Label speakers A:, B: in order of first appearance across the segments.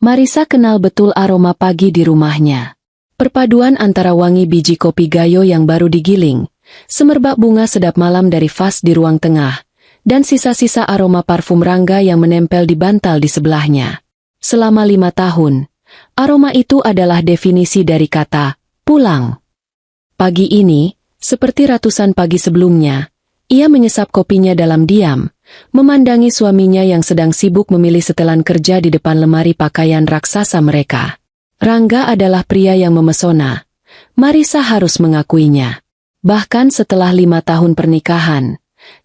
A: Marisa kenal betul aroma pagi di rumahnya. Perpaduan antara wangi biji kopi gayo yang baru digiling, semerbak bunga sedap malam dari vas di ruang tengah, dan sisa-sisa aroma parfum Rangga yang menempel di bantal di sebelahnya. Selama 5 tahun, aroma itu adalah definisi dari kata pulang. Pagi ini, seperti ratusan pagi sebelumnya, ia menyesap kopinya dalam diam, memandangi suaminya yang sedang sibuk memilih setelan kerja di depan lemari pakaian raksasa mereka. Rangga adalah pria yang memesona. Marisa harus mengakuinya. Bahkan setelah 5 tahun pernikahan,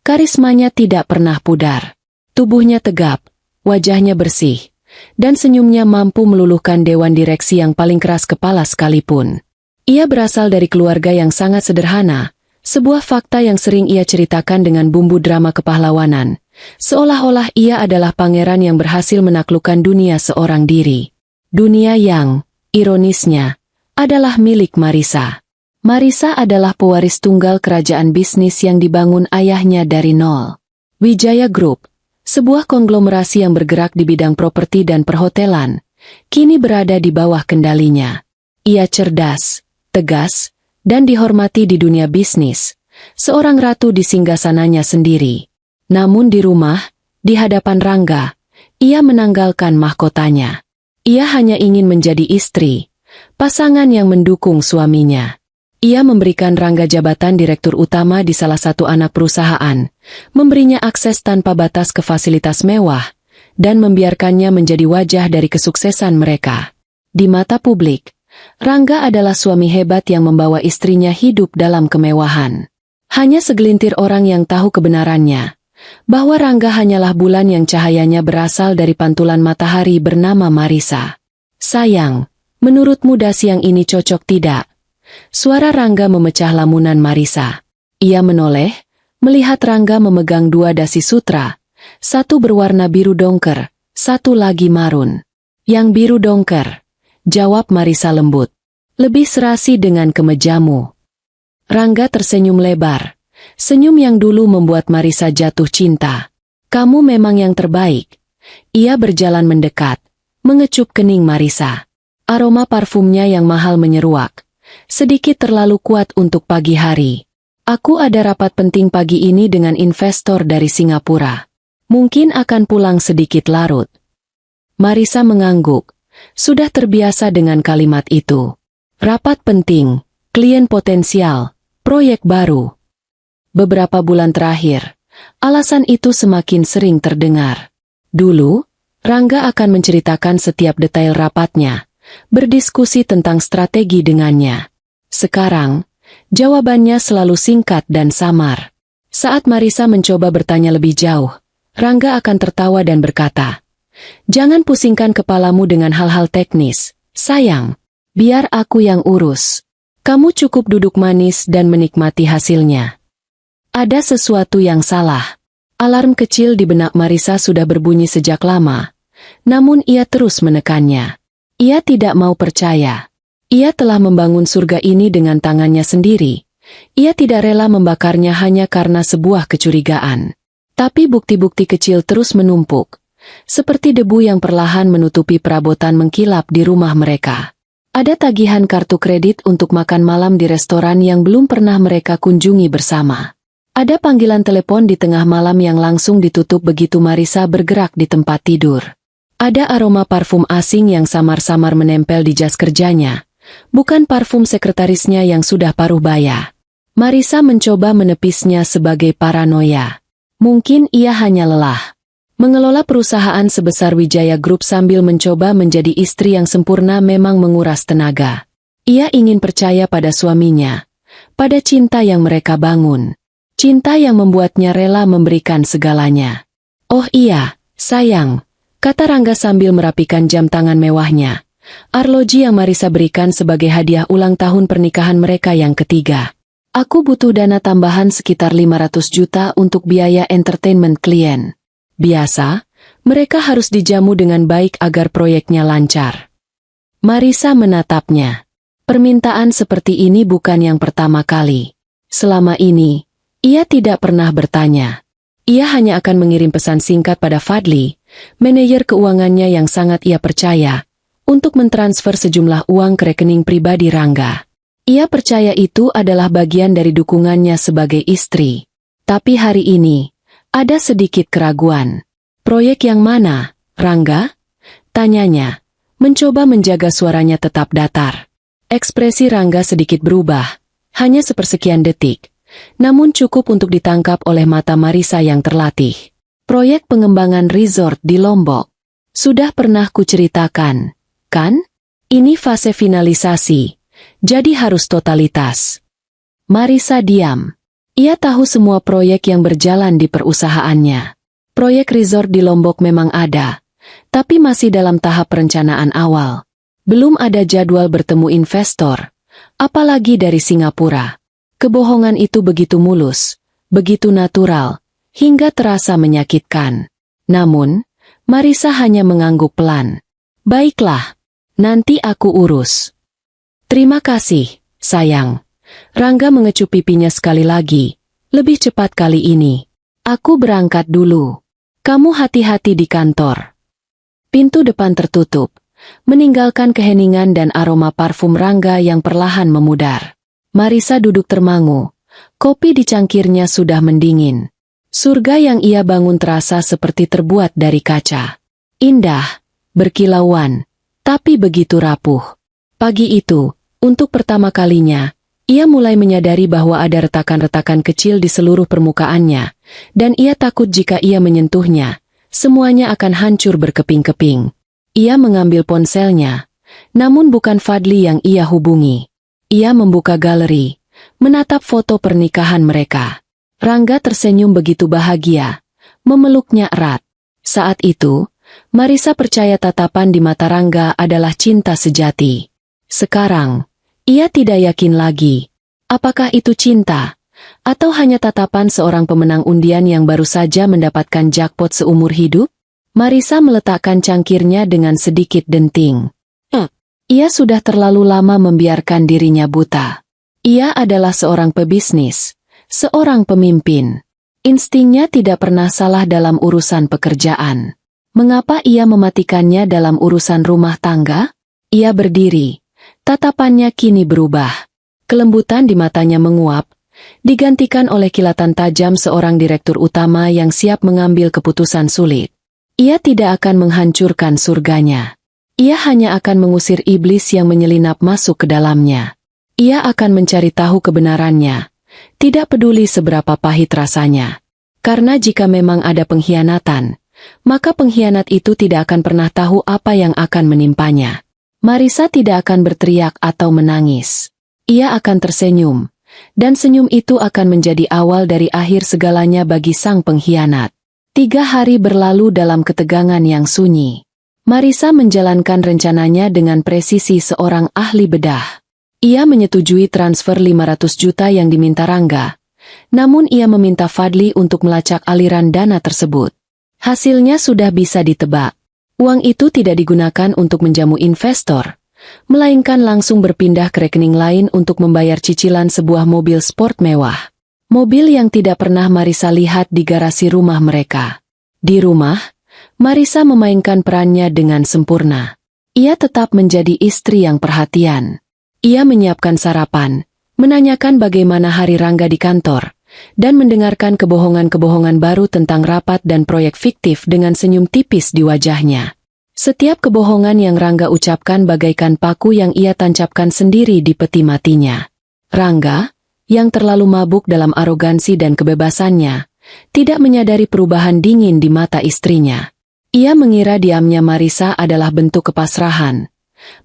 A: karismanya tidak pernah pudar. Tubuhnya tegap, wajahnya bersih, dan senyumnya mampu meluluhkan dewan direksi yang paling keras kepala sekalipun. Ia berasal dari keluarga yang sangat sederhana, sebuah fakta yang sering ia ceritakan dengan bumbu drama kepahlawanan, seolah-olah ia adalah pangeran yang berhasil menaklukkan dunia seorang diri. Dunia yang, ironisnya, adalah milik Marisa. Marisa adalah pewaris tunggal kerajaan bisnis yang dibangun ayahnya dari nol. Wijaya Group, sebuah konglomerasi yang bergerak di bidang properti dan perhotelan, kini berada di bawah kendalinya. Ia cerdas, tegas, dan dihormati di dunia bisnis, seorang ratu di singgasananya sendiri. Namun di rumah, di hadapan Rangga, ia menanggalkan mahkotanya. Ia hanya ingin menjadi istri, pasangan yang mendukung suaminya. Ia memberikan Rangga jabatan direktur utama di salah satu anak perusahaan, memberinya akses tanpa batas ke fasilitas mewah, dan membiarkannya menjadi wajah dari kesuksesan mereka. Di mata publik, Rangga adalah suami hebat yang membawa istrinya hidup dalam kemewahan. Hanya segelintir orang yang tahu kebenarannya, bahwa Rangga hanyalah bulan yang cahayanya berasal dari pantulan matahari bernama Marisa. Sayang, menurutmu dasi yang ini cocok tidak? Suara Rangga memecah lamunan Marisa. Ia menoleh, melihat Rangga memegang 2 dasi sutra, satu berwarna biru dongker, satu lagi marun. Yang biru dongker, jawab Marisa lembut. Lebih serasi dengan kemejamu. Rangga tersenyum lebar. Senyum yang dulu membuat Marisa jatuh cinta. Kamu memang yang terbaik. Ia berjalan mendekat, mengecup kening Marisa. Aroma parfumnya yang mahal menyeruak. Sedikit terlalu kuat untuk pagi hari. Aku ada rapat penting pagi ini dengan investor dari Singapura. Mungkin akan pulang sedikit larut. Marisa mengangguk. Sudah terbiasa dengan kalimat itu. Rapat penting, klien potensial, proyek baru. Beberapa bulan terakhir, alasan itu semakin sering terdengar. Dulu, Rangga akan menceritakan setiap detail rapatnya, berdiskusi tentang strategi dengannya. Sekarang, jawabannya selalu singkat dan samar. Saat Marisa mencoba bertanya lebih jauh, Rangga akan tertawa dan berkata, "Jangan pusingkan kepalamu dengan hal-hal teknis, sayang. Biar aku yang urus. Kamu cukup duduk manis dan menikmati hasilnya." Ada sesuatu yang salah. Alarm kecil di benak Marisa sudah berbunyi sejak lama, namun ia terus menekannya. Ia tidak mau percaya. Ia telah membangun surga ini dengan tangannya sendiri. Ia tidak rela membakarnya hanya karena sebuah kecurigaan. Tapi bukti-bukti kecil terus menumpuk, seperti debu yang perlahan menutupi perabotan mengkilap di rumah mereka. Ada tagihan kartu kredit untuk makan malam di restoran yang belum pernah mereka kunjungi bersama. Ada panggilan telepon di tengah malam yang langsung ditutup begitu Marisa bergerak di tempat tidur. Ada aroma parfum asing yang samar-samar menempel di jas kerjanya, bukan parfum sekretarisnya yang sudah paruh baya. Marisa mencoba menepisnya sebagai paranoia. Mungkin ia hanya lelah. Mengelola perusahaan sebesar Wijaya Group sambil mencoba menjadi istri yang sempurna memang menguras tenaga. Ia ingin percaya pada suaminya, pada cinta yang mereka bangun. Cinta yang membuatnya rela memberikan segalanya. Oh iya, sayang, kata Rangga sambil merapikan jam tangan mewahnya. Arloji yang Marisa berikan sebagai hadiah ulang tahun pernikahan mereka yang ketiga. Aku butuh dana tambahan sekitar 500 juta untuk biaya entertainment klien. Biasa, mereka harus dijamu dengan baik agar proyeknya lancar. Marisa menatapnya. Permintaan seperti ini bukan yang pertama kali. Selama ini, ia tidak pernah bertanya. Ia hanya akan mengirim pesan singkat pada Fadli, manajer keuangannya yang sangat ia percaya, untuk mentransfer sejumlah uang ke rekening pribadi Rangga. Ia percaya itu adalah bagian dari dukungannya sebagai istri. Tapi hari ini, ada sedikit keraguan. Proyek yang mana, Rangga? Tanyanya, mencoba menjaga suaranya tetap datar. Ekspresi Rangga sedikit berubah, hanya sepersekian detik, namun cukup untuk ditangkap oleh mata Marisa yang terlatih. Proyek pengembangan resort di Lombok. Sudah pernah kuceritakan, kan? Ini fase finalisasi, jadi harus totalitas. Marisa diam. Ia tahu semua proyek yang berjalan di perusahaannya. Proyek resort di Lombok memang ada, tapi masih dalam tahap perencanaan awal. Belum ada jadwal bertemu investor, apalagi dari Singapura. Kebohongan itu begitu mulus, begitu natural, hingga terasa menyakitkan. Namun, Marisa hanya mengangguk pelan. Baiklah, nanti aku urus. Terima kasih, sayang. Rangga mengecup pipinya sekali lagi. Lebih cepat kali ini. Aku berangkat dulu. Kamu hati-hati di kantor. Pintu depan tertutup, meninggalkan keheningan dan aroma parfum Rangga yang perlahan memudar. Marisa duduk termangu. Kopi di cangkirnya sudah mendingin. Surga yang ia bangun terasa seperti terbuat dari kaca. Indah, berkilauan, tapi begitu rapuh. Pagi itu, untuk pertama kalinya, ia mulai menyadari bahwa ada retakan-retakan kecil di seluruh permukaannya, dan ia takut jika ia menyentuhnya, semuanya akan hancur berkeping-keping. Ia mengambil ponselnya, namun bukan Fadli yang ia hubungi. Ia membuka galeri, menatap foto pernikahan mereka. Rangga tersenyum begitu bahagia, memeluknya erat. Saat itu, Marisa percaya tatapan di mata Rangga adalah cinta sejati. Sekarang, ia tidak yakin lagi. Apakah itu cinta? Atau hanya tatapan seorang pemenang undian yang baru saja mendapatkan jackpot seumur hidup? Marisa meletakkan cangkirnya dengan sedikit denting. Ia sudah terlalu lama membiarkan dirinya buta. Ia adalah seorang pebisnis. Seorang pemimpin. Instingnya tidak pernah salah dalam urusan pekerjaan. Mengapa ia mematikannya dalam urusan rumah tangga? Ia berdiri. Tatapannya kini berubah. Kelembutan di matanya menguap, digantikan oleh kilatan tajam seorang direktur utama yang siap mengambil keputusan sulit. Ia tidak akan menghancurkan surganya. Ia hanya akan mengusir iblis yang menyelinap masuk ke dalamnya. Ia akan mencari tahu kebenarannya. Tidak peduli seberapa pahit rasanya. Karena jika memang ada pengkhianatan, maka pengkhianat itu tidak akan pernah tahu apa yang akan menimpanya. Marisa tidak akan berteriak atau menangis. Ia akan tersenyum, dan senyum itu akan menjadi awal dari akhir segalanya bagi sang pengkhianat. 3 hari berlalu dalam ketegangan yang sunyi. Marisa menjalankan rencananya dengan presisi seorang ahli bedah. Ia menyetujui transfer 500 juta yang diminta Rangga, namun ia meminta Fadli untuk melacak aliran dana tersebut. Hasilnya sudah bisa ditebak. Uang itu tidak digunakan untuk menjamu investor, melainkan langsung berpindah ke rekening lain untuk membayar cicilan sebuah mobil sport mewah. Mobil yang tidak pernah Marisa lihat di garasi rumah mereka. Di rumah, Marisa memainkan perannya dengan sempurna. Ia tetap menjadi istri yang perhatian. Ia menyiapkan sarapan, menanyakan bagaimana hari Rangga di kantor, dan mendengarkan kebohongan-kebohongan baru tentang rapat dan proyek fiktif dengan senyum tipis di wajahnya. Setiap kebohongan yang Rangga ucapkan bagaikan paku yang ia tancapkan sendiri di peti matinya. Rangga, yang terlalu mabuk dalam arogansi dan kebebasannya, tidak menyadari perubahan dingin di mata istrinya. Ia mengira diamnya Marisa adalah bentuk kepasrahan.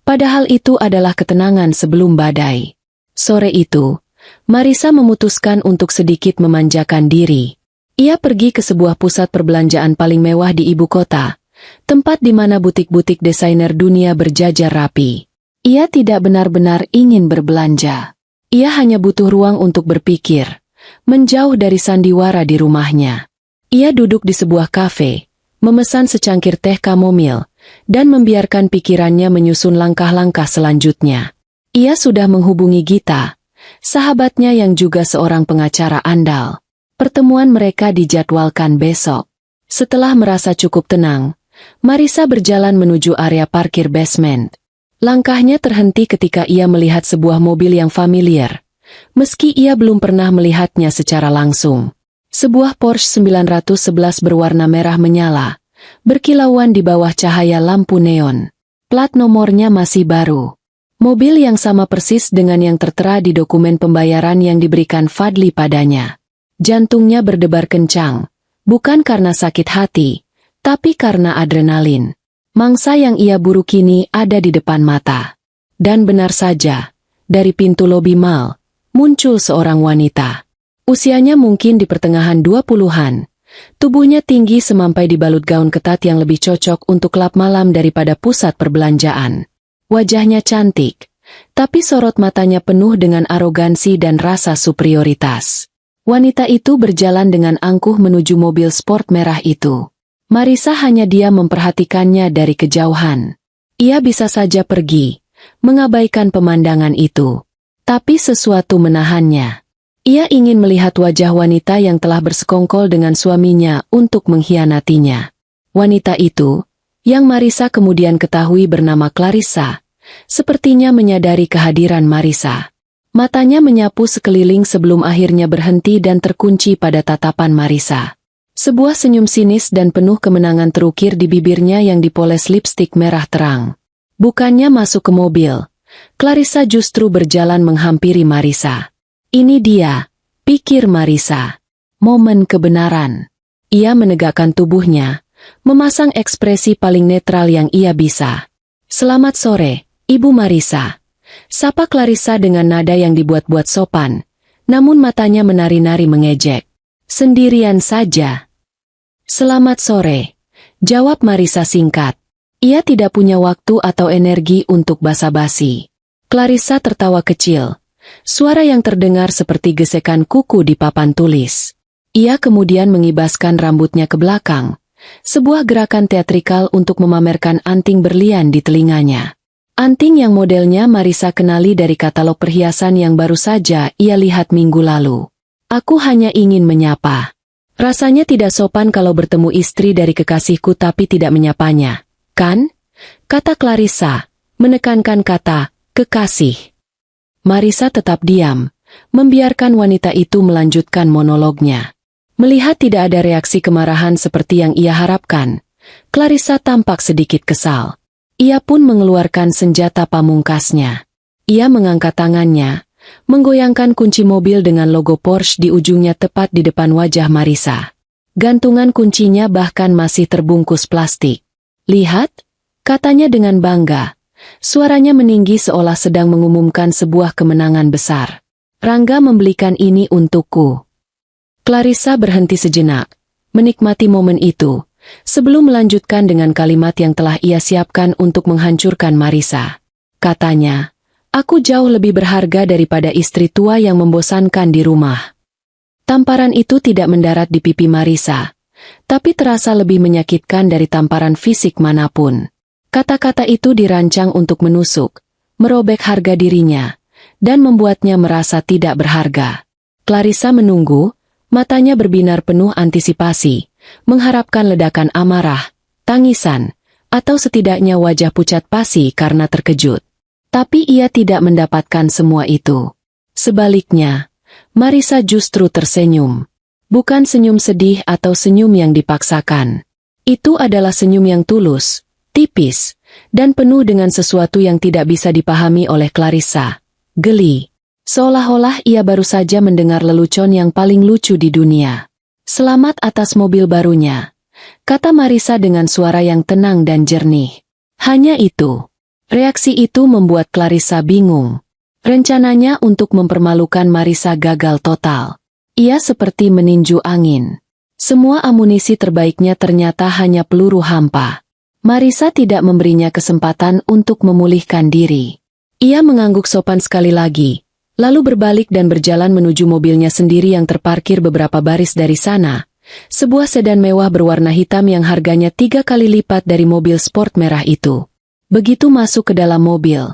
A: Padahal itu adalah ketenangan sebelum badai. Sore itu, Marisa memutuskan untuk sedikit memanjakan diri. Ia pergi ke sebuah pusat perbelanjaan paling mewah di ibu kota, tempat di mana butik-butik desainer dunia berjajar rapi. Ia tidak benar-benar ingin berbelanja. Ia hanya butuh ruang untuk berpikir, menjauh dari sandiwara di rumahnya. Ia duduk di sebuah kafe, memesan secangkir teh kamomil, dan membiarkan pikirannya menyusun langkah-langkah selanjutnya. Ia sudah menghubungi Gita, sahabatnya yang juga seorang pengacara andal. Pertemuan mereka dijadwalkan besok. Setelah merasa cukup tenang, Marisa berjalan menuju area parkir basement. Langkahnya terhenti ketika ia melihat sebuah mobil yang familiar. Meski ia belum pernah melihatnya secara langsung. Sebuah Porsche 911 berwarna merah menyala, berkilauan di bawah cahaya lampu neon. Plat nomornya masih baru. Mobil yang sama persis dengan yang tertera di dokumen pembayaran yang diberikan Fadli padanya. Jantungnya berdebar kencang, bukan karena sakit hati, tapi karena adrenalin. Mangsa yang ia buru kini ada di depan mata. Dan benar saja, dari pintu lobi mal, muncul seorang wanita. Usianya mungkin di pertengahan 20-an. Tubuhnya tinggi semampai dibalut gaun ketat yang lebih cocok untuk klub malam daripada pusat perbelanjaan. Wajahnya cantik, tapi sorot matanya penuh dengan arogansi dan rasa superioritas. Wanita itu berjalan dengan angkuh menuju mobil sport merah itu. Marisa hanya diam memperhatikannya dari kejauhan. Ia bisa saja pergi, mengabaikan pemandangan itu. Tapi sesuatu menahannya. Ia ingin melihat wajah wanita yang telah bersekongkol dengan suaminya untuk mengkhianatinya. Wanita itu, yang Marisa kemudian ketahui bernama Clarissa, sepertinya menyadari kehadiran Marisa. Matanya menyapu sekeliling sebelum akhirnya berhenti dan terkunci pada tatapan Marisa. Sebuah senyum sinis dan penuh kemenangan terukir di bibirnya yang dipoles lipstik merah terang. Bukannya masuk ke mobil, Clarissa justru berjalan menghampiri Marisa. Ini dia, pikir Marisa. Momen kebenaran. Ia menegakkan tubuhnya, memasang ekspresi paling netral yang ia bisa. Selamat sore, Ibu Marisa. Sapa Clarissa dengan nada yang dibuat-buat sopan, namun matanya menari-nari mengejek. Sendirian saja. Selamat sore, jawab Marisa singkat. Ia tidak punya waktu atau energi untuk basa-basi. Clarissa tertawa kecil, suara yang terdengar seperti gesekan kuku di papan tulis. Ia kemudian mengibaskan rambutnya ke belakang, sebuah gerakan teatrikal untuk memamerkan anting berlian di telinganya. Anting yang modelnya Marisa kenali dari katalog perhiasan yang baru saja ia lihat minggu lalu. Aku hanya ingin menyapa. Rasanya tidak sopan kalau bertemu istri dari kekasihku tapi tidak menyapanya, kan? Kata Clarissa, menekankan kata, kekasih. Marisa tetap diam, membiarkan wanita itu melanjutkan monolognya. Melihat tidak ada reaksi kemarahan seperti yang ia harapkan, Clarissa tampak sedikit kesal. Ia pun mengeluarkan senjata pamungkasnya. Ia mengangkat tangannya, menggoyangkan kunci mobil dengan logo Porsche di ujungnya tepat di depan wajah Marisa. Gantungan kuncinya bahkan masih terbungkus plastik. Lihat, katanya dengan bangga. Suaranya meninggi seolah sedang mengumumkan sebuah kemenangan besar. Rangga membelikan ini untukku. Clarissa berhenti sejenak, menikmati momen itu, sebelum melanjutkan dengan kalimat yang telah ia siapkan untuk menghancurkan Marisa. Katanya, aku jauh lebih berharga daripada istri tua yang membosankan di rumah. Tamparan itu tidak mendarat di pipi Marisa, tapi terasa lebih menyakitkan dari tamparan fisik manapun. Kata-kata itu dirancang untuk menusuk, merobek harga dirinya, dan membuatnya merasa tidak berharga. Clarissa menunggu, matanya berbinar penuh antisipasi, mengharapkan ledakan amarah, tangisan, atau setidaknya wajah pucat pasi karena terkejut. Tapi ia tidak mendapatkan semua itu. Sebaliknya, Marisa justru tersenyum. Bukan senyum sedih atau senyum yang dipaksakan. Itu adalah senyum yang tulus, tipis, dan penuh dengan sesuatu yang tidak bisa dipahami oleh Clarissa. Geli. Seolah-olah ia baru saja mendengar lelucon yang paling lucu di dunia. Selamat atas mobil barunya, kata Marisa dengan suara yang tenang dan jernih. Hanya itu. Reaksi itu membuat Clarissa bingung. Rencananya untuk mempermalukan Marisa gagal total. Ia seperti meninju angin. Semua amunisi terbaiknya ternyata hanya peluru hampa. Marisa tidak memberinya kesempatan untuk memulihkan diri. Ia mengangguk sopan sekali lagi, lalu berbalik dan berjalan menuju mobilnya sendiri yang terparkir beberapa baris dari sana. Sebuah sedan mewah berwarna hitam yang harganya 3 kali lipat dari mobil sport merah itu. Begitu masuk ke dalam mobil,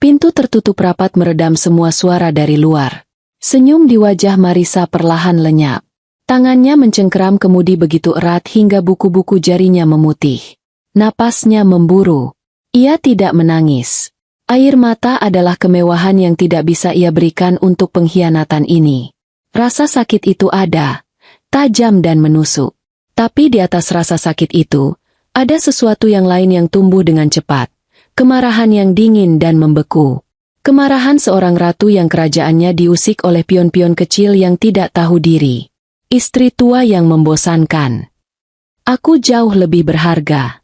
A: pintu tertutup rapat meredam semua suara dari luar. Senyum di wajah Marisa perlahan lenyap. Tangannya mencengkeram kemudi begitu erat hingga buku-buku jarinya memutih. Napasnya memburu. Ia tidak menangis. Air mata adalah kemewahan yang tidak bisa ia berikan untuk pengkhianatan ini. Rasa sakit itu ada, tajam dan menusuk. Tapi di atas rasa sakit itu, ada sesuatu yang lain yang tumbuh dengan cepat. Kemarahan yang dingin dan membeku. Kemarahan seorang ratu yang kerajaannya diusik oleh pion-pion kecil yang tidak tahu diri. Istri tua yang membosankan. Aku jauh lebih berharga.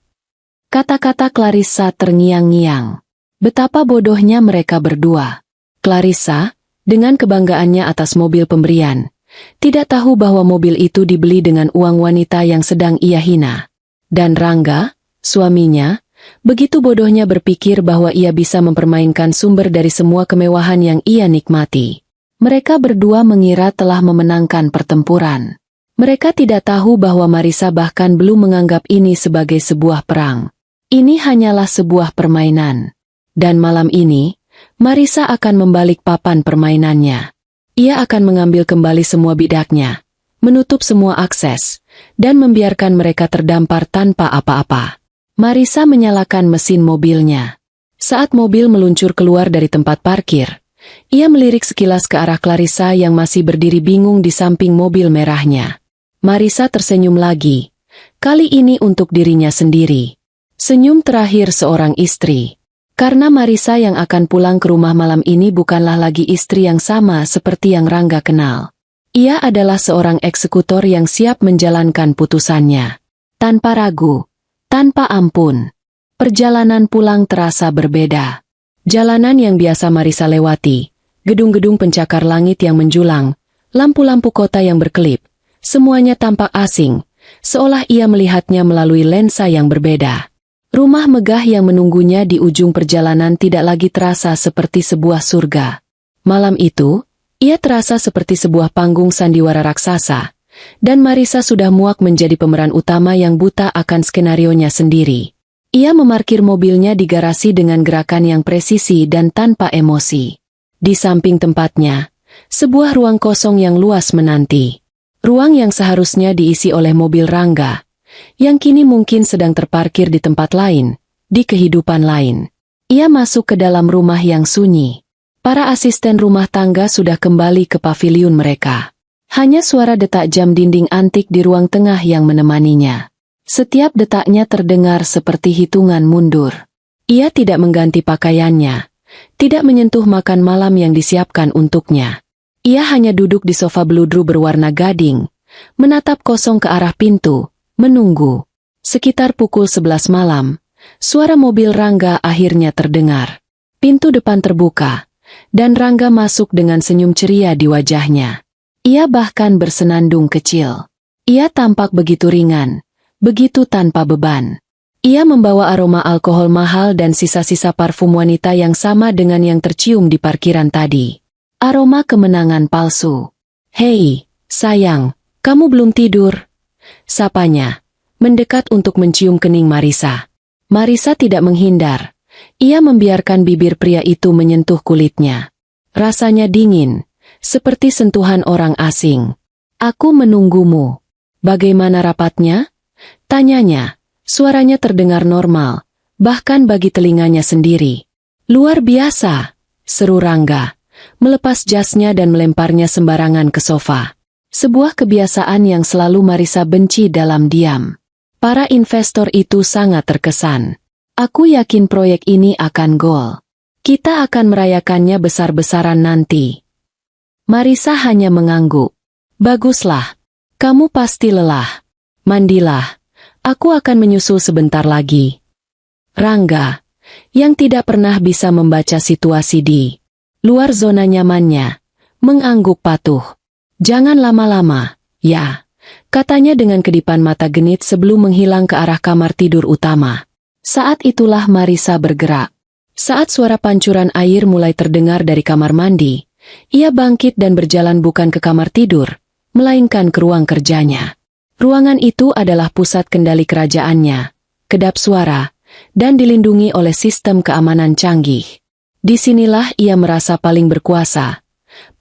A: Kata-kata Clarissa terngiang-ngiang. Betapa bodohnya mereka berdua. Clarissa, dengan kebanggaannya atas mobil pemberian, tidak tahu bahwa mobil itu dibeli dengan uang wanita yang sedang ia hina. Dan Rangga, suaminya, begitu bodohnya berpikir bahwa ia bisa mempermainkan sumber dari semua kemewahan yang ia nikmati. Mereka berdua mengira telah memenangkan pertempuran. Mereka tidak tahu bahwa Marissa bahkan belum menganggap ini sebagai sebuah perang. Ini hanyalah sebuah permainan. Dan malam ini, Marissa akan membalik papan permainannya. Ia akan mengambil kembali semua bidaknya, menutup semua akses, dan membiarkan mereka terdampar tanpa apa-apa. Marissa menyalakan mesin mobilnya. Saat mobil meluncur keluar dari tempat parkir, ia melirik sekilas ke arah Clarissa yang masih berdiri bingung di samping mobil merahnya. Marissa tersenyum lagi, kali ini untuk dirinya sendiri. Senyum terakhir seorang istri. Karena Marissa yang akan pulang ke rumah malam ini bukanlah lagi istri yang sama seperti yang Rangga kenal. Ia adalah seorang eksekutor yang siap menjalankan putusannya. Tanpa ragu, tanpa ampun. Perjalanan pulang terasa berbeda. Jalanan yang biasa Marissa lewati, gedung-gedung pencakar langit yang menjulang, lampu-lampu kota yang berkelip, semuanya tampak asing, seolah ia melihatnya melalui lensa yang berbeda. Rumah megah yang menunggunya di ujung perjalanan tidak lagi terasa seperti sebuah surga. Malam itu, ia terasa seperti sebuah panggung sandiwara raksasa, dan Marissa sudah muak menjadi pemeran utama yang buta akan skenarionya sendiri. Ia memarkir mobilnya di garasi dengan gerakan yang presisi dan tanpa emosi. Di samping tempatnya, sebuah ruang kosong yang luas menanti. Ruang yang seharusnya diisi oleh mobil Rangga, yang kini mungkin sedang terparkir di tempat lain, di kehidupan lain. Ia masuk ke dalam rumah yang sunyi. Para asisten rumah tangga sudah kembali ke paviliun mereka. Hanya suara detak jam dinding antik di ruang tengah yang menemaninya. Setiap detaknya terdengar seperti hitungan mundur. Ia tidak mengganti pakaiannya, tidak menyentuh makan malam yang disiapkan untuknya. Ia hanya duduk di sofa beludru berwarna gading, menatap kosong ke arah pintu, menunggu. Sekitar pukul 11 malam, suara mobil Rangga akhirnya terdengar. Pintu depan terbuka, dan Rangga masuk dengan senyum ceria di wajahnya. Ia bahkan bersenandung kecil. Ia tampak begitu ringan, begitu tanpa beban. Ia membawa aroma alkohol mahal dan sisa-sisa parfum wanita yang sama dengan yang tercium di parkiran tadi. Aroma kemenangan palsu. "Hei, sayang, kamu belum tidur?" Sapanya, mendekat untuk mencium kening Marissa. Marissa tidak menghindar. Ia membiarkan bibir pria itu menyentuh kulitnya. Rasanya dingin, seperti sentuhan orang asing. "Aku menunggumu." "Bagaimana rapatnya?" tanyanya. Suaranya terdengar normal, bahkan bagi telinganya sendiri. "Luar biasa," seru Rangga, melepas jasnya dan melemparnya sembarangan ke sofa. Sebuah kebiasaan yang selalu Marissa benci dalam diam. Para investor itu sangat terkesan. "Aku yakin proyek ini akan gol. Kita akan merayakannya besar-besaran nanti." Marissa hanya mengangguk. "Baguslah. Kamu pasti lelah. Mandilah. Aku akan menyusul sebentar lagi." Rangga, yang tidak pernah bisa membaca situasi di luar zona nyamannya, mengangguk patuh. "Jangan lama-lama, ya," katanya dengan kedipan mata genit sebelum menghilang ke arah kamar tidur utama. Saat itulah Marissa bergerak. Saat suara pancuran air mulai terdengar dari kamar mandi, ia bangkit dan berjalan bukan ke kamar tidur, melainkan ke ruang kerjanya. Ruangan itu adalah pusat kendali kerajaannya, kedap suara, dan dilindungi oleh sistem keamanan canggih. Disinilah ia merasa paling berkuasa,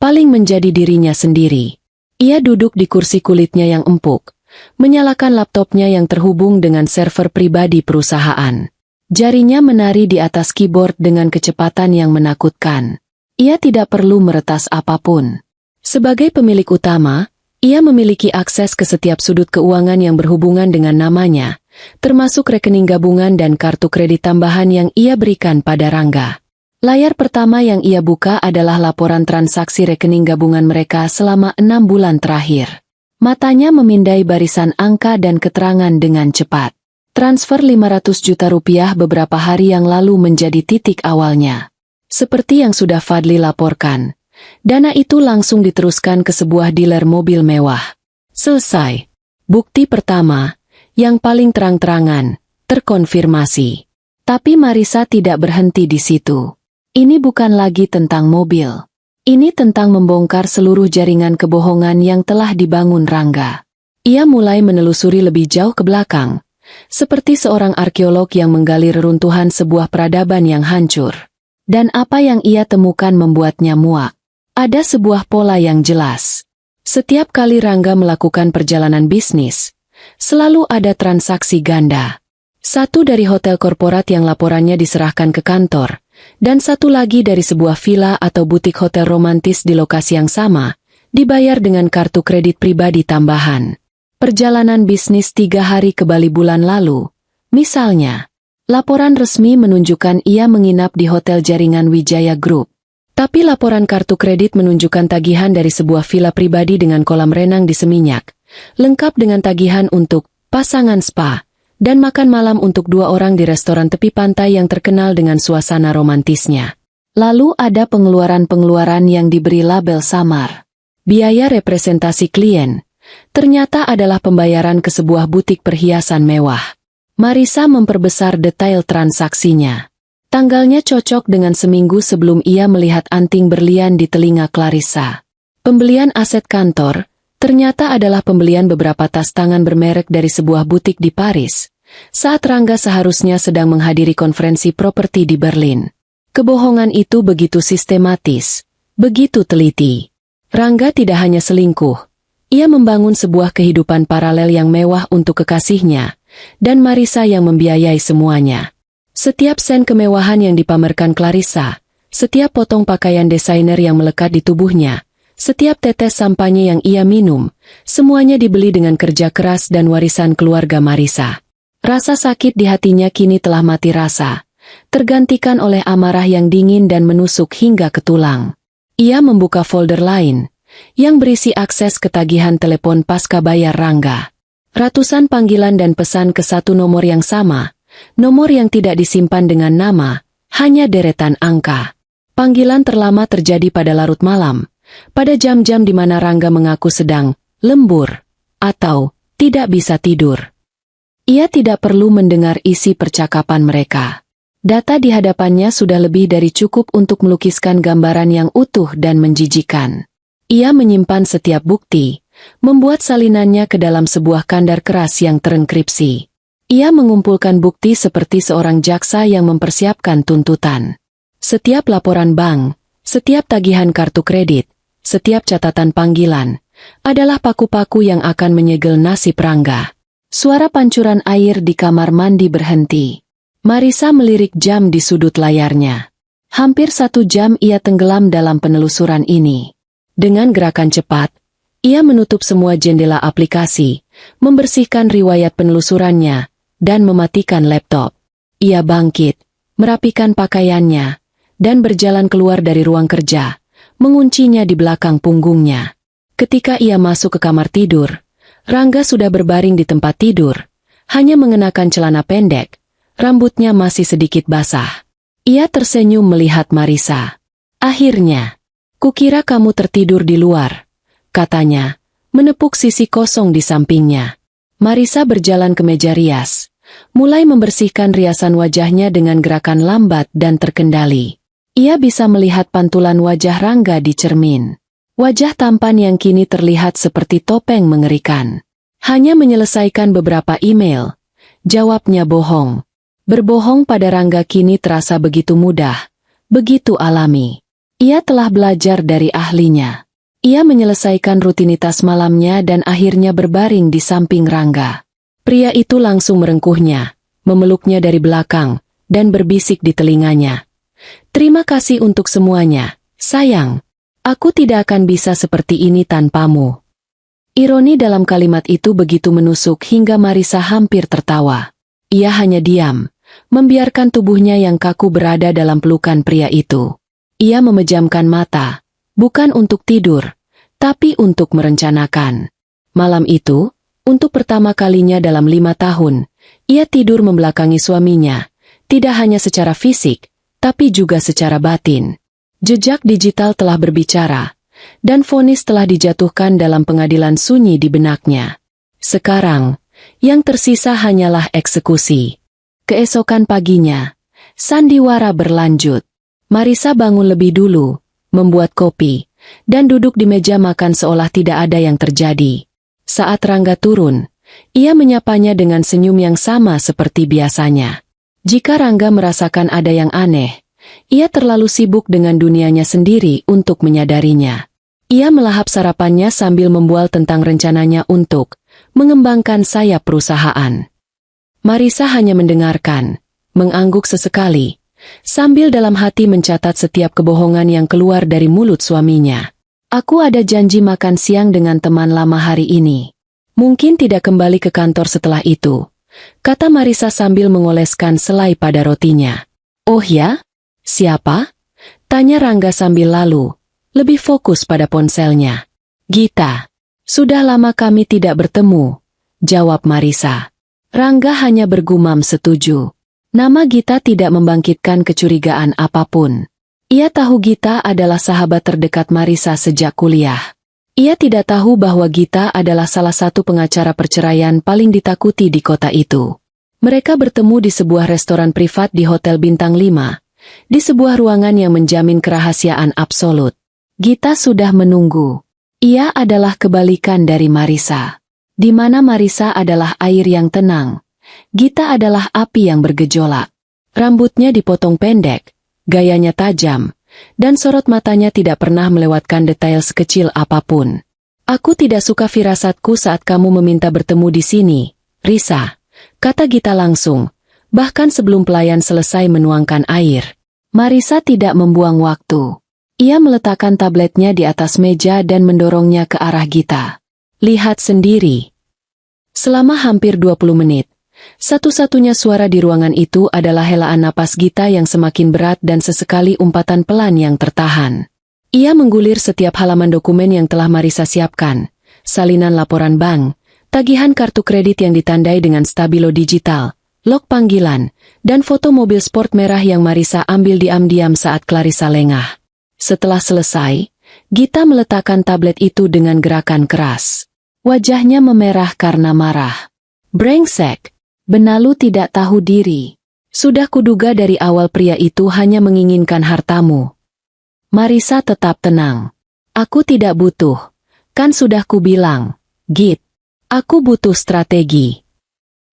A: paling menjadi dirinya sendiri. Ia duduk di kursi kulitnya yang empuk, menyalakan laptopnya yang terhubung dengan server pribadi perusahaan. Jarinya menari di atas keyboard dengan kecepatan yang menakutkan. Ia tidak perlu meretas apapun. Sebagai pemilik utama, ia memiliki akses ke setiap sudut keuangan yang berhubungan dengan namanya, termasuk rekening gabungan dan kartu kredit tambahan yang ia berikan pada Rangga. Layar pertama yang ia buka adalah laporan transaksi rekening gabungan mereka selama 6 bulan terakhir. Matanya memindai barisan angka dan keterangan dengan cepat. Transfer 500 juta rupiah beberapa hari yang lalu menjadi titik awalnya. Seperti yang sudah Fadli laporkan, dana itu langsung diteruskan ke sebuah dealer mobil mewah. Selesai. Bukti pertama, yang paling terang-terangan, terkonfirmasi. Tapi Marisa tidak berhenti di situ. Ini bukan lagi tentang mobil. Ini tentang membongkar seluruh jaringan kebohongan yang telah dibangun Rangga. Ia mulai menelusuri lebih jauh ke belakang, seperti seorang arkeolog yang menggali reruntuhan sebuah peradaban yang hancur. Dan apa yang ia temukan membuatnya muak. Ada sebuah pola yang jelas. Setiap kali Rangga melakukan perjalanan bisnis, selalu ada transaksi ganda. Satu dari hotel korporat yang laporannya diserahkan ke kantor, dan satu lagi dari sebuah villa atau butik hotel romantis di lokasi yang sama, dibayar dengan kartu kredit pribadi tambahan. Perjalanan bisnis 3 hari ke Bali bulan lalu, misalnya. Laporan resmi menunjukkan ia menginap di hotel jaringan Wijaya Group. Tapi laporan kartu kredit menunjukkan tagihan dari sebuah villa pribadi dengan kolam renang di Seminyak, lengkap dengan tagihan untuk pasangan spa, dan makan malam untuk 2 orang di restoran tepi pantai yang terkenal dengan suasana romantisnya. Lalu ada pengeluaran-pengeluaran yang diberi label samar. Biaya representasi klien, ternyata adalah pembayaran ke sebuah butik perhiasan mewah. Marisa memperbesar detail transaksinya. Tanggalnya cocok dengan seminggu sebelum ia melihat anting berlian di telinga Clarissa. Pembelian aset kantor, ternyata adalah pembelian beberapa tas tangan bermerek dari sebuah butik di Paris, saat Rangga seharusnya sedang menghadiri konferensi properti di Berlin. Kebohongan itu begitu sistematis, begitu teliti. Rangga tidak hanya selingkuh, ia membangun sebuah kehidupan paralel yang mewah untuk kekasihnya, dan Marisa yang membiayai semuanya. Setiap sen kemewahan yang dipamerkan Clarissa, setiap potong pakaian desainer yang melekat di tubuhnya, setiap tetes sampanye yang ia minum, semuanya dibeli dengan kerja keras dan warisan keluarga Marisa. Rasa sakit di hatinya kini telah mati rasa, tergantikan oleh amarah yang dingin dan menusuk hingga ke tulang. Ia membuka folder lain, yang berisi akses ketagihan telepon pasca bayar Rangga. Ratusan panggilan dan pesan ke satu nomor yang sama, nomor yang tidak disimpan dengan nama, hanya deretan angka. Panggilan terlama terjadi pada larut malam, pada jam-jam di mana Rangga mengaku sedang lembur, atau tidak bisa tidur. Ia tidak perlu mendengar isi percakapan mereka. Data di hadapannya sudah lebih dari cukup untuk melukiskan gambaran yang utuh dan menjijikan. Ia menyimpan setiap bukti, membuat salinannya ke dalam sebuah kandar keras yang terenkripsi. Ia mengumpulkan bukti seperti seorang jaksa yang mempersiapkan tuntutan. Setiap laporan bank, setiap tagihan kartu kredit, setiap catatan panggilan, adalah paku-paku yang akan menyegel nasib Rangga. Suara pancuran air di kamar mandi berhenti. Marisa melirik jam di sudut layarnya. Hampir 1 jam ia tenggelam dalam penelusuran ini. Dengan gerakan cepat, ia menutup semua jendela aplikasi, membersihkan riwayat penelusurannya, dan mematikan laptop. Ia bangkit, merapikan pakaiannya, dan berjalan keluar dari ruang kerja, menguncinya di belakang punggungnya. Ketika ia masuk ke kamar tidur, Rangga sudah berbaring di tempat tidur, hanya mengenakan celana pendek, rambutnya masih sedikit basah. Ia tersenyum melihat Marisa. Akhirnya, kukira kamu tertidur di luar, katanya, menepuk sisi kosong di sampingnya. Marisa berjalan ke meja rias, mulai membersihkan riasan wajahnya dengan gerakan lambat dan terkendali. Ia bisa melihat pantulan wajah Rangga di cermin. Wajah tampan yang kini terlihat seperti topeng mengerikan. Hanya menyelesaikan beberapa email, jawabnya bohong. Berbohong pada Rangga kini terasa begitu mudah, begitu alami. Ia telah belajar dari ahlinya. Ia menyelesaikan rutinitas malamnya dan akhirnya berbaring di samping Rangga. Pria itu langsung merengkuhnya, memeluknya dari belakang, dan berbisik di telinganya. "Terima kasih untuk semuanya, sayang. Aku tidak akan bisa seperti ini tanpamu." Ironi dalam kalimat itu begitu menusuk hingga Marisa hampir tertawa. Ia hanya diam, membiarkan tubuhnya yang kaku berada dalam pelukan pria itu. Ia memejamkan mata, bukan untuk tidur, tapi untuk merencanakan. Malam itu, untuk pertama kalinya dalam 5 tahun, ia tidur membelakangi suaminya, tidak hanya secara fisik, tapi juga secara batin. Jejak digital telah berbicara, dan vonis telah dijatuhkan dalam pengadilan sunyi di benaknya. Sekarang, yang tersisa hanyalah eksekusi. Keesokan paginya, sandiwara berlanjut. Marisa bangun lebih dulu, membuat kopi, dan duduk di meja makan seolah tidak ada yang terjadi. Saat Rangga turun, ia menyapanya dengan senyum yang sama seperti biasanya. Jika Rangga merasakan ada yang aneh, ia terlalu sibuk dengan dunianya sendiri untuk menyadarinya. Ia melahap sarapannya sambil membual tentang rencananya untuk mengembangkan sayap perusahaan. Marisa hanya mendengarkan, mengangguk sesekali, sambil dalam hati mencatat setiap kebohongan yang keluar dari mulut suaminya. "Aku ada janji makan siang dengan teman lama hari ini. Mungkin tidak kembali ke kantor setelah itu," kata Marisa sambil mengoleskan selai pada rotinya. "Oh ya? Siapa?" tanya Rangga sambil lalu lebih fokus pada ponselnya. "Gita. Sudah lama kami tidak bertemu," jawab Marisa. Rangga hanya bergumam setuju. Nama Gita tidak membangkitkan kecurigaan apapun. Ia tahu Gita adalah sahabat terdekat Marisa sejak kuliah. Ia tidak tahu bahwa Gita adalah salah satu pengacara perceraian paling ditakuti di kota itu. Mereka bertemu di sebuah restoran privat di Hotel Bintang 5, di sebuah ruangan yang menjamin kerahasiaan absolut. Gita sudah menunggu. Ia adalah kebalikan dari Marisa. Di mana Marisa adalah air yang tenang, Gita adalah api yang bergejolak. Rambutnya dipotong pendek, gayanya tajam, dan sorot matanya tidak pernah melewatkan detail sekecil apapun. "Aku tidak suka firasatku saat kamu meminta bertemu di sini, Risa," kata Gita langsung, bahkan sebelum pelayan selesai menuangkan air. Marisa tidak membuang waktu. Ia meletakkan tabletnya di atas meja dan mendorongnya ke arah Gita. "Lihat sendiri." Selama hampir 20 menit, satu-satunya suara di ruangan itu adalah helaan napas Gita yang semakin berat dan sesekali umpatan pelan yang tertahan. Ia menggulir setiap halaman dokumen yang telah Marisa siapkan, salinan laporan bank, tagihan kartu kredit yang ditandai dengan stabilo digital, log panggilan, dan foto mobil sport merah yang Marisa ambil diam-diam saat Clarissa lengah. Setelah selesai, Gita meletakkan tablet itu dengan gerakan keras. Wajahnya memerah karena marah. "Brengsek, benalu tidak tahu diri. Sudah kuduga dari awal pria itu hanya menginginkan hartamu." Marisa tetap tenang. "Aku tidak butuh. Kan sudah kubilang, Git. Aku butuh strategi."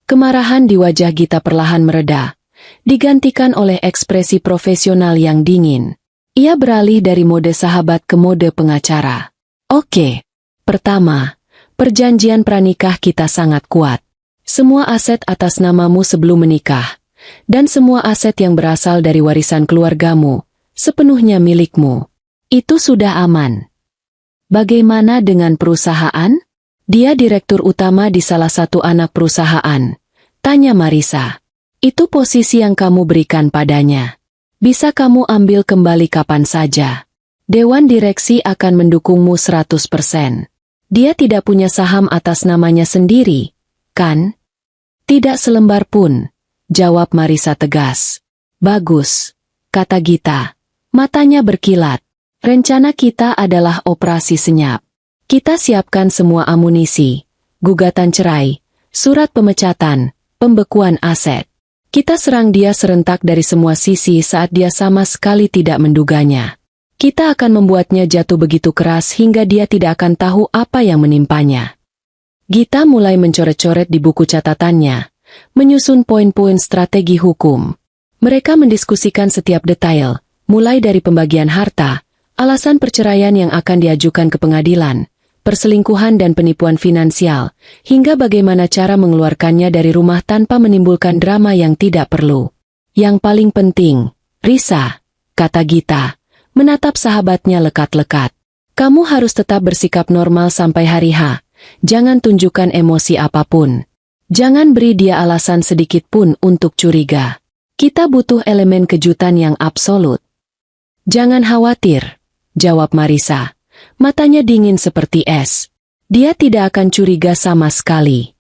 A: Kemarahan di wajah Gita perlahan mereda, digantikan oleh ekspresi profesional yang dingin. Ia beralih dari mode sahabat ke mode pengacara. "Oke. Pertama, perjanjian pranikah kita sangat kuat. Semua aset atas namamu sebelum menikah, dan semua aset yang berasal dari warisan keluargamu, sepenuhnya milikmu. Itu sudah aman." "Bagaimana dengan perusahaan?" "Dia direktur utama di salah satu anak perusahaan," tanya Marisa. "Itu posisi yang kamu berikan padanya. Bisa kamu ambil kembali kapan saja. Dewan direksi akan mendukungmu 100%. Dia tidak punya saham atas namanya sendiri, kan?" "Tidak selembar pun," jawab Marisa tegas. "Bagus," kata Gita. Matanya berkilat. "Rencana kita adalah operasi senyap. Kita siapkan semua amunisi, gugatan cerai, surat pemecatan, pembekuan aset. Kita serang dia serentak dari semua sisi saat dia sama sekali tidak menduganya. Kita akan membuatnya jatuh begitu keras hingga dia tidak akan tahu apa yang menimpanya." Gita mulai mencoret-coret di buku catatannya, menyusun poin-poin strategi hukum. Mereka mendiskusikan setiap detail, mulai dari pembagian harta, Alasan perceraian yang akan diajukan ke pengadilan, perselingkuhan dan penipuan finansial, hingga bagaimana cara mengeluarkannya dari rumah tanpa menimbulkan drama yang tidak perlu. Yang paling penting, Risa, kata Gita, menatap sahabatnya lekat-lekat. Kamu harus tetap bersikap normal sampai hari H. Jangan tunjukkan emosi apapun. Jangan beri dia alasan sedikit pun untuk curiga. Kita butuh elemen kejutan yang absolut. Jangan khawatir, jawab Marisa. Matanya dingin seperti es. Dia tidak akan curiga sama sekali.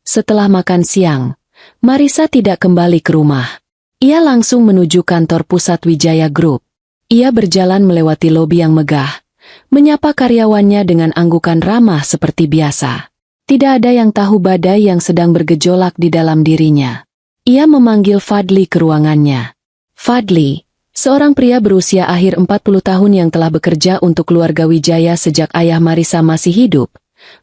A: Setelah makan siang, Marisa tidak kembali ke rumah. Ia langsung menuju kantor pusat Wijaya Group. Ia berjalan melewati lobi yang megah, menyapa karyawannya dengan anggukan ramah seperti biasa. Tidak ada yang tahu badai yang sedang bergejolak di dalam dirinya. Ia memanggil Fadli ke ruangannya. Fadli, seorang pria berusia akhir 40 tahun yang telah bekerja untuk keluarga Wijaya sejak ayah Marisa masih hidup,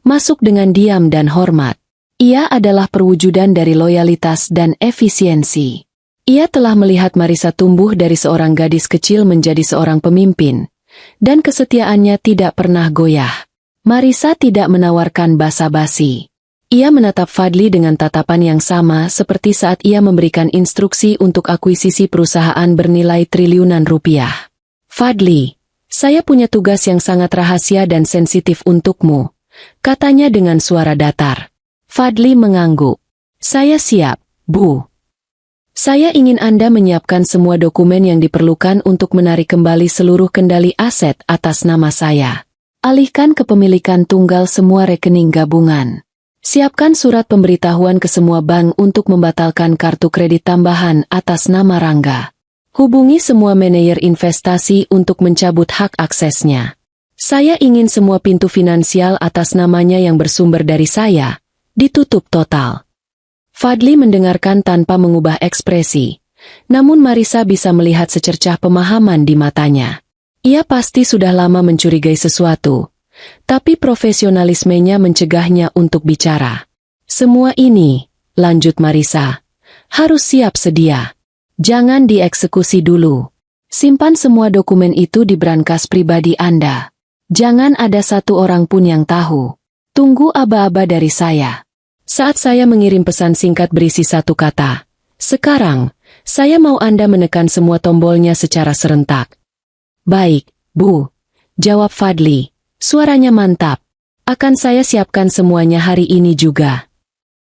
A: masuk dengan diam dan hormat. Ia adalah perwujudan dari loyalitas dan efisiensi. Ia telah melihat Marisa tumbuh dari seorang gadis kecil menjadi seorang pemimpin, dan kesetiaannya tidak pernah goyah. Marisa tidak menawarkan basa-basi. Ia menatap Fadli dengan tatapan yang sama seperti saat ia memberikan instruksi untuk akuisisi perusahaan bernilai triliunan rupiah. Fadli, saya punya tugas yang sangat rahasia dan sensitif untukmu, katanya dengan suara datar. Fadli mengangguk. Saya siap, Bu. Saya ingin Anda menyiapkan semua dokumen yang diperlukan untuk menarik kembali seluruh kendali aset atas nama saya. Alihkan kepemilikan tunggal semua rekening gabungan. Siapkan surat pemberitahuan ke semua bank untuk membatalkan kartu kredit tambahan atas nama Rangga. Hubungi semua manajer investasi untuk mencabut hak aksesnya. Saya ingin semua pintu finansial atas namanya yang bersumber dari saya ditutup total. Fadli mendengarkan tanpa mengubah ekspresi, namun Marisa bisa melihat secercah pemahaman di matanya. Ia pasti sudah lama mencurigai sesuatu, tapi profesionalismenya mencegahnya untuk bicara. Semua ini, lanjut Marisa, harus siap sedia. Jangan dieksekusi dulu. Simpan semua dokumen itu di brankas pribadi Anda. Jangan ada satu orang pun yang tahu. Tunggu aba-aba dari saya. Saat saya mengirim pesan singkat berisi satu kata, sekarang, saya mau Anda menekan semua tombolnya secara serentak. Baik, Bu, jawab Fadli. Suaranya mantap. Akan saya siapkan semuanya hari ini juga.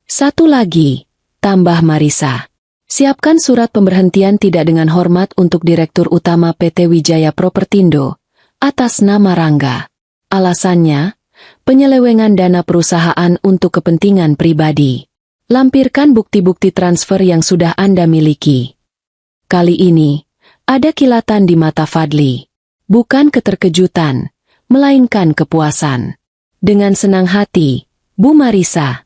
A: Satu lagi, tambah Marisa. Siapkan surat pemberhentian tidak dengan hormat untuk Direktur Utama PT Wijaya Propertindo, atas nama Rangga. Alasannya, penyelewengan dana perusahaan untuk kepentingan pribadi. Lampirkan bukti-bukti transfer yang sudah Anda miliki. Kali ini, ada kilatan di mata Fadli. Bukan keterkejutan, melainkan kepuasan. Dengan senang hati, Bu Marisa.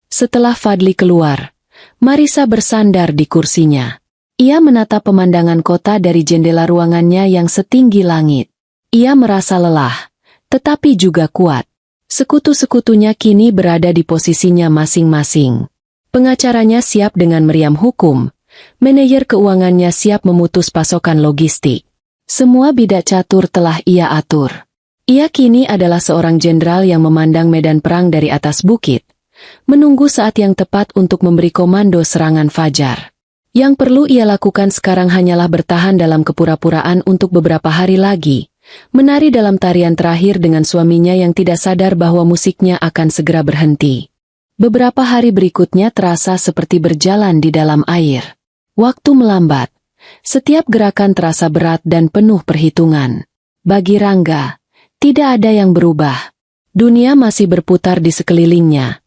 A: Setelah Fadli keluar, Marisa bersandar di kursinya. Ia menatap pemandangan kota dari jendela ruangannya yang setinggi langit. Ia merasa lelah, tetapi juga kuat. Sekutu-sekutunya kini berada di posisinya masing-masing. Pengacaranya siap dengan meriam hukum, manajer keuangannya siap memutus pasokan logistik. Semua bidak catur telah ia atur. Ia kini adalah seorang jenderal yang memandang medan perang dari atas bukit, menunggu saat yang tepat untuk memberi komando serangan fajar. Yang perlu ia lakukan sekarang hanyalah bertahan dalam kepura-puraan untuk beberapa hari lagi, menari dalam tarian terakhir dengan suaminya yang tidak sadar bahwa musiknya akan segera berhenti. Beberapa hari berikutnya terasa seperti berjalan di dalam air. Waktu melambat. Setiap gerakan terasa berat dan penuh perhitungan. Bagi Rangga, tidak ada yang berubah. Dunia masih berputar di sekelilingnya.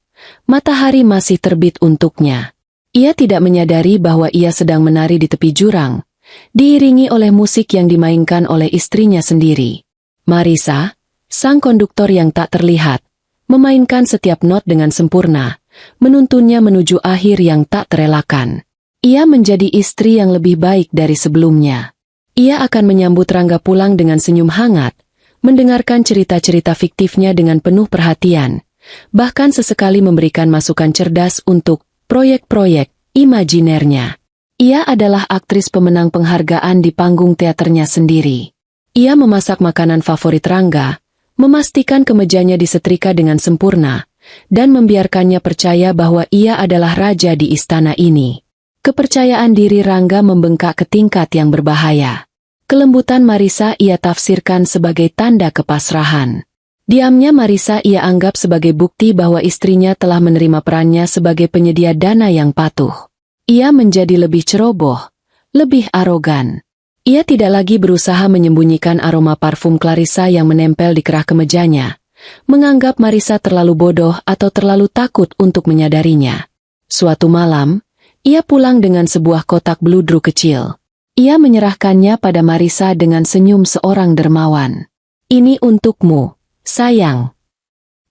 A: Matahari masih terbit untuknya. Ia tidak menyadari bahwa ia sedang menari di tepi jurang, diiringi oleh musik yang dimainkan oleh istrinya sendiri. Marisa, sang konduktor yang tak terlihat, memainkan setiap not dengan sempurna, menuntunnya menuju akhir yang tak terelakkan. Ia menjadi istri yang lebih baik dari sebelumnya. Ia akan menyambut Rangga pulang dengan senyum hangat, mendengarkan cerita-cerita fiktifnya dengan penuh perhatian, bahkan sesekali memberikan masukan cerdas untuk proyek-proyek imajinernya. Ia adalah aktris pemenang penghargaan di panggung teaternya sendiri. Ia memasak makanan favorit Rangga, memastikan kemejanya disetrika dengan sempurna, dan membiarkannya percaya bahwa ia adalah raja di istana ini. Kepercayaan diri Rangga membengkak ke tingkat yang berbahaya. Kelembutan Marisa ia tafsirkan sebagai tanda kepasrahan. Diamnya Marisa ia anggap sebagai bukti bahwa istrinya telah menerima perannya sebagai penyedia dana yang patuh. Ia menjadi lebih ceroboh, lebih arogan. Ia tidak lagi berusaha menyembunyikan aroma parfum Clarissa yang menempel di kerah kemejanya, menganggap Marisa terlalu bodoh atau terlalu takut untuk menyadarinya. Suatu malam, ia pulang dengan sebuah kotak bludru kecil. Ia menyerahkannya pada Marisa dengan senyum seorang dermawan. "Ini untukmu, sayang."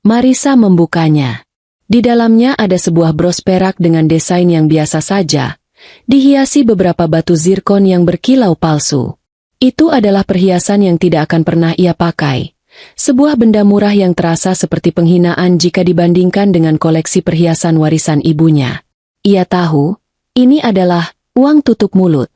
A: Marisa membukanya. Di dalamnya ada sebuah bros perak dengan desain yang biasa saja, dihiasi beberapa batu zirkon yang berkilau palsu. Itu adalah perhiasan yang tidak akan pernah ia pakai. Sebuah benda murah yang terasa seperti penghinaan jika dibandingkan dengan koleksi perhiasan warisan ibunya. Ia tahu, ini adalah uang tutup mulut.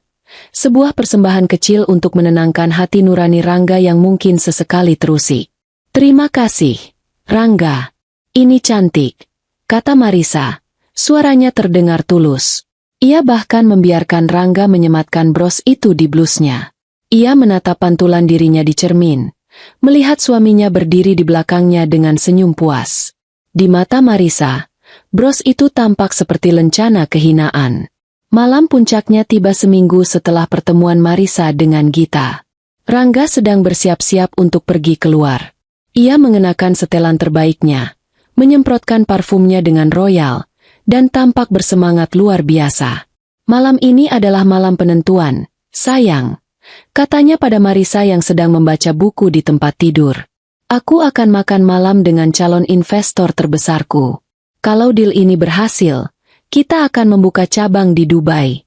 A: Sebuah persembahan kecil untuk menenangkan hati nurani Rangga yang mungkin sesekali terusik. "Terima kasih, Rangga. Ini cantik," kata Marisa. Suaranya terdengar tulus. Ia bahkan membiarkan Rangga menyematkan bros itu di blusnya. Ia menatap pantulan dirinya di cermin, melihat suaminya berdiri di belakangnya dengan senyum puas. Di mata Marisa, bros itu tampak seperti lencana kehinaan. Malam puncaknya tiba seminggu setelah pertemuan Marisa dengan Gita. Rangga sedang bersiap-siap untuk pergi keluar. Ia mengenakan setelan terbaiknya, menyemprotkan parfumnya dengan royal, dan tampak bersemangat luar biasa. "Malam ini adalah malam penentuan, sayang," katanya pada Marisa yang sedang membaca buku di tempat tidur. "Aku akan makan malam dengan calon investor terbesarku. Kalau deal ini berhasil, kita akan membuka cabang di Dubai."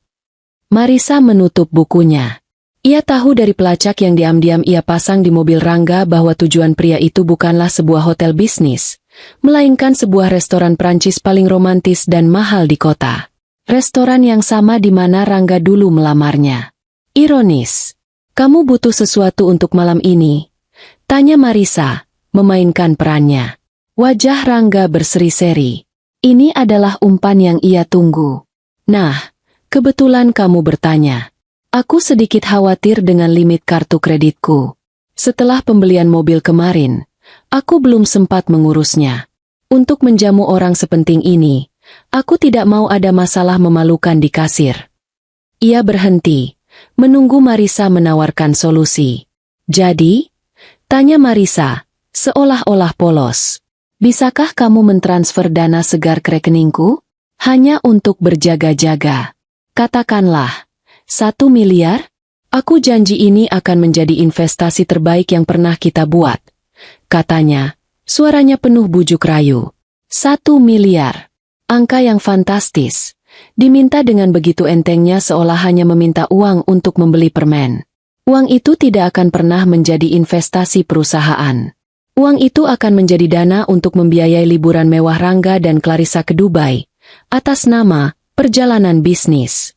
A: Marisa menutup bukunya. Ia tahu dari pelacak yang diam-diam ia pasang di mobil Rangga bahwa tujuan pria itu bukanlah sebuah hotel bisnis, melainkan sebuah restoran Prancis paling romantis dan mahal di kota. Restoran yang sama di mana Rangga dulu melamarnya. Ironis. "Kamu butuh sesuatu untuk malam ini?" tanya Marisa, memainkan perannya. Wajah Rangga berseri-seri. Ini adalah umpan yang ia tunggu. "Nah, kebetulan kamu bertanya. Aku sedikit khawatir dengan limit kartu kreditku. Setelah pembelian mobil kemarin, aku belum sempat mengurusnya. Untuk menjamu orang sepenting ini, aku tidak mau ada masalah memalukan di kasir." Ia berhenti, menunggu Marisa menawarkan solusi. "Jadi?" tanya Marisa, seolah-olah polos. "Bisakah kamu mentransfer dana segar ke rekeningku? Hanya untuk berjaga-jaga. Katakanlah, 1 miliar? Aku janji ini akan menjadi investasi terbaik yang pernah kita buat," katanya, suaranya penuh bujuk rayu. 1 miliar. Angka yang fantastis. Diminta dengan begitu entengnya seolah hanya meminta uang untuk membeli permen. Uang itu tidak akan pernah menjadi investasi perusahaan. Uang itu akan menjadi dana untuk membiayai liburan mewah Rangga dan Clarissa ke Dubai, atas nama perjalanan bisnis.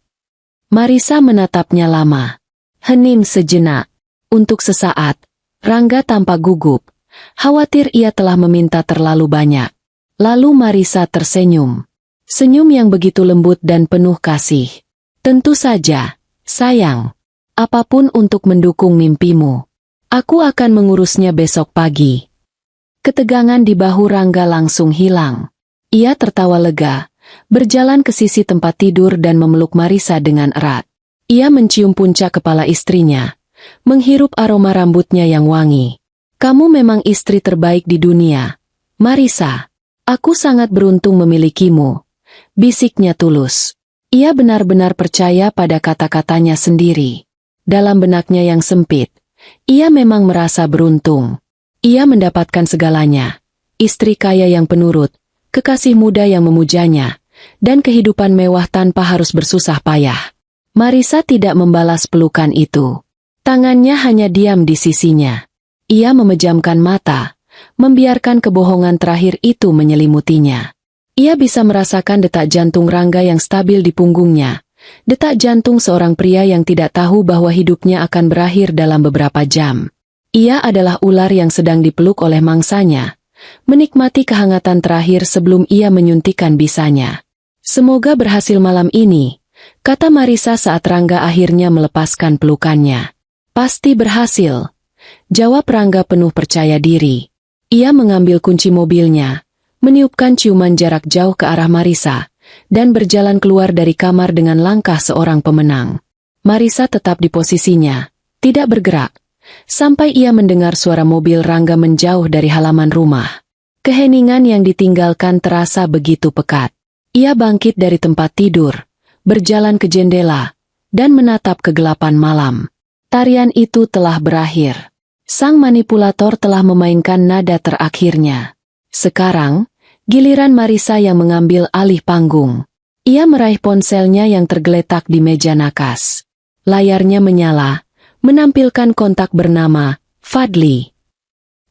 A: Marisa menatapnya lama. Hening sejenak. Untuk sesaat, Rangga tampak gugup, khawatir ia telah meminta terlalu banyak. Lalu Marisa tersenyum. Senyum yang begitu lembut dan penuh kasih. "Tentu saja, sayang. Apapun untuk mendukung mimpimu. Aku akan mengurusnya besok pagi." Ketegangan di bahu Rangga langsung hilang. Ia tertawa lega, berjalan ke sisi tempat tidur dan memeluk Marisa dengan erat. Ia mencium puncak kepala istrinya, menghirup aroma rambutnya yang wangi. "Kamu memang istri terbaik di dunia, Marisa. Aku sangat beruntung memilikimu," bisiknya tulus. Ia benar-benar percaya pada kata-katanya sendiri. Dalam benaknya yang sempit, ia memang merasa beruntung. Ia mendapatkan segalanya. Istri kaya yang penurut, kekasih muda yang memujanya, dan kehidupan mewah tanpa harus bersusah payah. Marisa tidak membalas pelukan itu. Tangannya hanya diam di sisinya. Ia memejamkan mata, membiarkan kebohongan terakhir itu menyelimutinya. Ia bisa merasakan detak jantung Rangga yang stabil di punggungnya, detak jantung seorang pria yang tidak tahu bahwa hidupnya akan berakhir dalam beberapa jam. Ia adalah ular yang sedang dipeluk oleh mangsanya, menikmati kehangatan terakhir sebelum ia menyuntikkan bisanya. "Semoga berhasil malam ini," kata Marisa saat Rangga akhirnya melepaskan pelukannya. "Pasti berhasil," jawab Rangga penuh percaya diri. Ia mengambil kunci mobilnya, meniupkan ciuman jarak jauh ke arah Marisa, dan berjalan keluar dari kamar dengan langkah seorang pemenang. Marisa tetap di posisinya, tidak bergerak, sampai ia mendengar suara mobil Rangga menjauh dari halaman rumah. Keheningan yang ditinggalkan terasa begitu pekat. Ia bangkit dari tempat tidur, berjalan ke jendela, dan menatap kegelapan malam. Tarian itu telah berakhir. Sang manipulator telah memainkan nada terakhirnya. Sekarang, giliran Marisa yang mengambil alih panggung. Ia meraih ponselnya yang tergeletak di meja nakas. Layarnya menyala, menampilkan kontak bernama Fadli.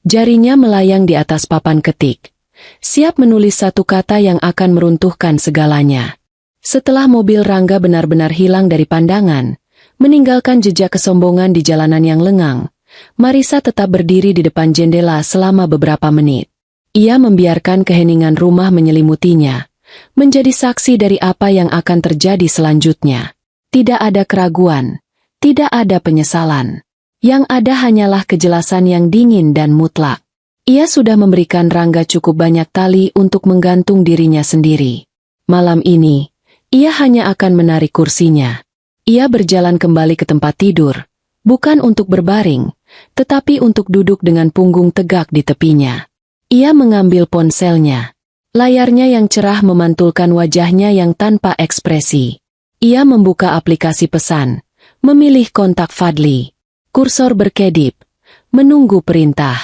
A: Jarinya melayang di atas papan ketik, siap menulis satu kata yang akan meruntuhkan segalanya. Setelah mobil Rangga benar-benar hilang dari pandangan, meninggalkan jejak kesombongan di jalanan yang lengang, Marisa tetap berdiri di depan jendela selama beberapa menit. Ia membiarkan keheningan rumah menyelimutinya, menjadi saksi dari apa yang akan terjadi selanjutnya. Tidak ada keraguan, tidak ada penyesalan. Yang ada hanyalah kejelasan yang dingin dan mutlak. Ia sudah memberikan Rangga cukup banyak tali untuk menggantung dirinya sendiri. Malam ini, ia hanya akan menarik kursinya. Ia berjalan kembali ke tempat tidur, bukan untuk berbaring, tetapi untuk duduk dengan punggung tegak di tepinya. Ia mengambil ponselnya. Layarnya yang cerah memantulkan wajahnya yang tanpa ekspresi. Ia membuka aplikasi pesan, memilih kontak Fadli. Kursor berkedip, menunggu perintah.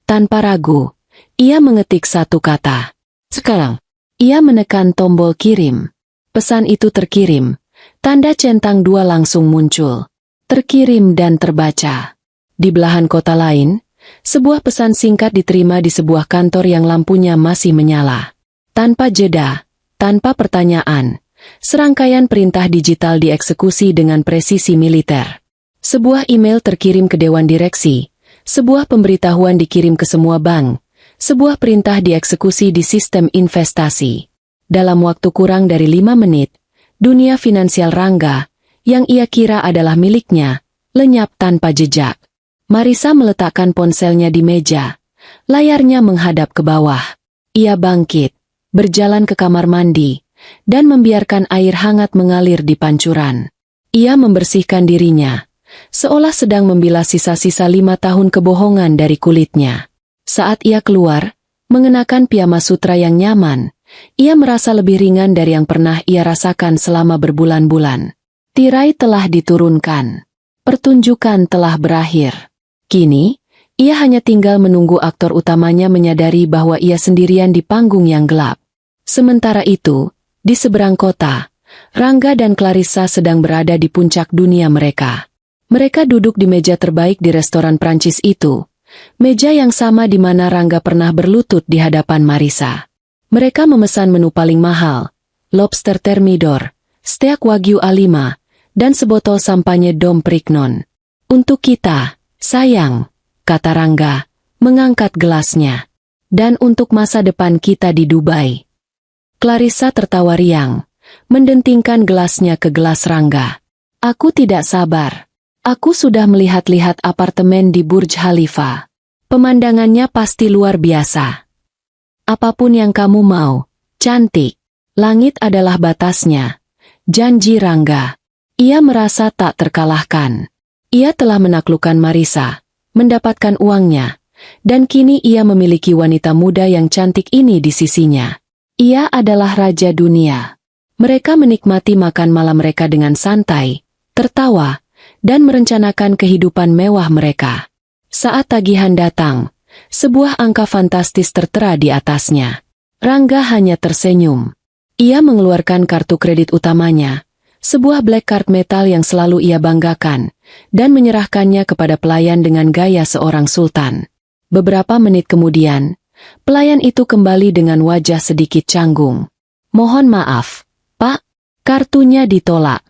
A: Tanpa ragu, ia mengetik satu kata. "Sekarang." Ia menekan tombol kirim. Pesan itu terkirim. Tanda centang 2 langsung muncul. Terkirim dan terbaca. Di belahan kota lain, sebuah pesan singkat diterima di sebuah kantor yang lampunya masih menyala. Tanpa jeda, tanpa pertanyaan, serangkaian perintah digital dieksekusi dengan presisi militer. Sebuah email terkirim ke Dewan Direksi, sebuah pemberitahuan dikirim ke semua bank, sebuah perintah dieksekusi di sistem investasi. Dalam waktu kurang dari 5 menit, dunia finansial Rangga, yang ia kira adalah miliknya, lenyap tanpa jejak. Marisa meletakkan ponselnya di meja. Layarnya menghadap ke bawah. Ia bangkit, berjalan ke kamar mandi, dan membiarkan air hangat mengalir di pancuran. Ia membersihkan dirinya, seolah sedang membilas sisa-sisa 5 tahun kebohongan dari kulitnya. Saat ia keluar, mengenakan piyama sutra yang nyaman, ia merasa lebih ringan dari yang pernah ia rasakan selama berbulan-bulan. Tirai telah diturunkan. Pertunjukan telah berakhir. Kini, ia hanya tinggal menunggu aktor utamanya menyadari bahwa ia sendirian di panggung yang gelap. Sementara itu, di seberang kota, Rangga dan Clarissa sedang berada di puncak dunia mereka. Mereka duduk di meja terbaik di restoran Prancis itu, meja yang sama di mana Rangga pernah berlutut di hadapan Marisa. Mereka memesan menu paling mahal, lobster thermidor, steak wagyu A5, dan sebotol sampanye Dom Perignon. "Untuk kita, sayang," kata Rangga, mengangkat gelasnya. "Dan untuk masa depan kita di Dubai." Clarissa tertawa riang, mendentingkan gelasnya ke gelas Rangga. "Aku tidak sabar. Aku sudah melihat-lihat apartemen di Burj Khalifa. Pemandangannya pasti luar biasa. Apapun yang kamu mau, cantik. Langit adalah batasnya," janji Rangga. Ia merasa tak terkalahkan. Ia telah menaklukkan Marisa, mendapatkan uangnya, dan kini ia memiliki wanita muda yang cantik ini di sisinya. Ia adalah raja dunia. Mereka menikmati makan malam mereka dengan santai, tertawa, dan merencanakan kehidupan mewah mereka. Saat tagihan datang, sebuah angka fantastis tertera di atasnya. Rangga hanya tersenyum. Ia mengeluarkan kartu kredit utamanya, sebuah black card metal yang selalu ia banggakan, dan menyerahkannya kepada pelayan dengan gaya seorang sultan. Beberapa menit kemudian, pelayan itu kembali dengan wajah sedikit canggung. "Mohon maaf, Pak, kartunya ditolak,"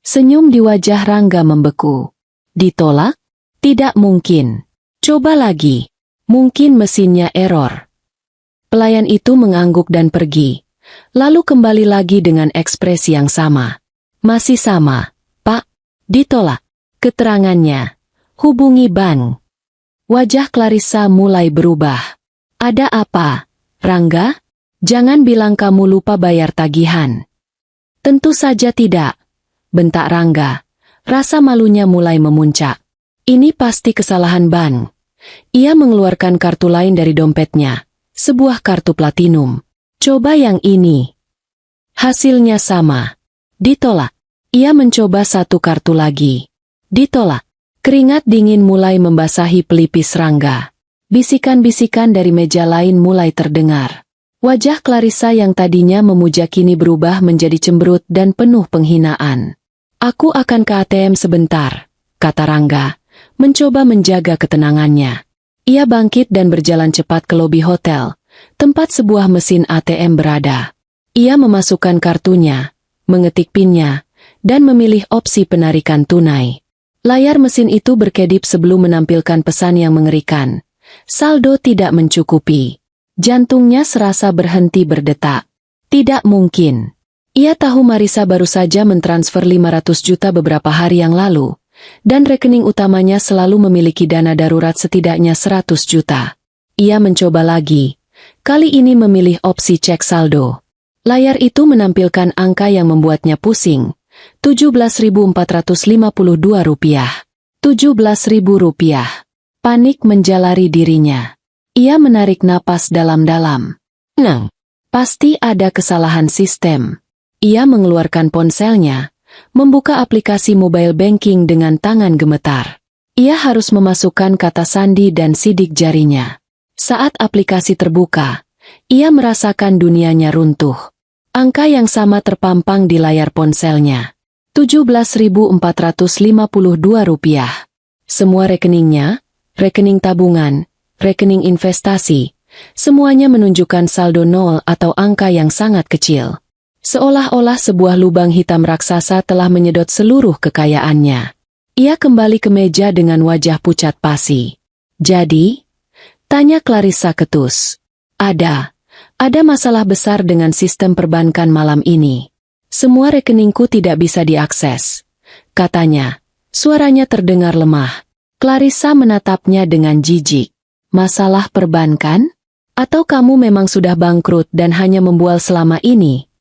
A: Senyum di wajah Rangga membeku. Ditolak? Tidak mungkin. Coba lagi. Mungkin mesinnya error. Pelayan itu mengangguk dan pergi. Lalu kembali lagi dengan ekspresi yang sama. Masih sama, Pak. Ditolak. Keterangannya. Hubungi bank. Wajah Clarissa mulai berubah. Ada apa, Rangga? Jangan bilang kamu lupa bayar tagihan. Tentu saja tidak. Bentak Rangga. Rasa malunya mulai memuncak. Ini pasti kesalahan bank. Ia mengeluarkan kartu lain dari dompetnya. Sebuah kartu platinum. Coba yang ini. Hasilnya sama. Ditolak. Ia mencoba satu kartu lagi. Ditolak. Keringat dingin mulai membasahi pelipis Rangga. Bisikan-bisikan dari meja lain mulai terdengar. Wajah Clarissa yang tadinya memuja kini berubah menjadi cemberut dan penuh penghinaan. Aku akan ke ATM sebentar, kata Rangga, mencoba menjaga ketenangannya. Ia bangkit dan berjalan cepat ke lobi hotel, tempat sebuah mesin ATM berada. Ia memasukkan kartunya, mengetik PIN-nya, dan memilih opsi penarikan tunai. Layar mesin itu berkedip sebelum menampilkan pesan yang mengerikan. Saldo tidak mencukupi. Jantungnya serasa berhenti berdetak. Tidak mungkin. Ia tahu Marissa baru saja mentransfer 500 juta beberapa hari yang lalu, dan rekening utamanya selalu memiliki dana darurat setidaknya 100 juta. Ia mencoba lagi. Kali ini memilih opsi cek saldo. Layar itu menampilkan angka yang membuatnya pusing. Rp17.452. Rp17.000. Panik menjalari dirinya. Ia menarik napas dalam-dalam. Pasti ada kesalahan sistem. Ia mengeluarkan ponselnya, membuka aplikasi mobile banking dengan tangan gemetar. Ia harus memasukkan kata sandi dan sidik jarinya. Saat aplikasi terbuka, ia merasakan dunianya runtuh. Angka yang sama terpampang di layar ponselnya. Rp17.452. Semua rekeningnya, rekening tabungan, rekening investasi, semuanya menunjukkan saldo nol atau angka yang sangat kecil. Seolah-olah sebuah lubang hitam raksasa telah menyedot seluruh kekayaannya. Ia kembali ke meja dengan wajah pucat pasi. Jadi? Tanya Clarissa ketus. Ada masalah besar dengan sistem perbankan malam ini. Semua rekeningku tidak bisa diakses. Katanya, suaranya terdengar lemah. Clarissa menatapnya dengan jijik. Masalah perbankan? Atau kamu memang sudah bangkrut dan hanya membual selama ini?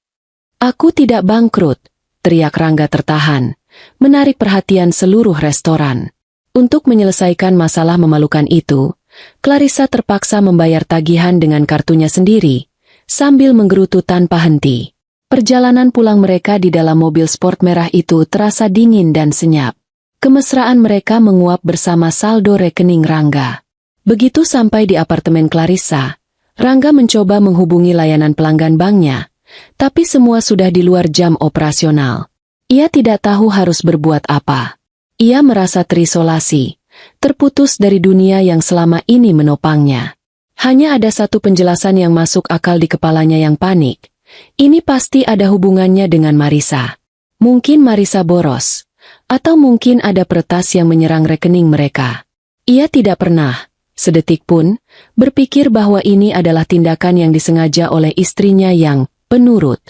A: Aku tidak bangkrut, teriak Rangga tertahan, menarik perhatian seluruh restoran. Untuk menyelesaikan masalah memalukan itu, Clarissa terpaksa membayar tagihan dengan kartunya sendiri, sambil menggerutu tanpa henti. Perjalanan pulang mereka di dalam mobil sport merah itu terasa dingin dan senyap. Kemesraan mereka menguap bersama saldo rekening Rangga. Begitu sampai di apartemen Clarissa, Rangga mencoba menghubungi layanan pelanggan banknya, tapi semua sudah di luar jam operasional. Ia tidak tahu harus berbuat apa. Ia merasa terisolasi, terputus dari dunia yang selama ini menopangnya. Hanya ada satu penjelasan yang masuk akal di kepalanya yang panik. Ini pasti ada hubungannya dengan Marissa. Mungkin Marissa boros. Atau mungkin ada peretas yang menyerang rekening mereka. Ia tidak pernah, sedetik pun, berpikir bahwa ini adalah tindakan yang disengaja oleh istrinya yang penurut.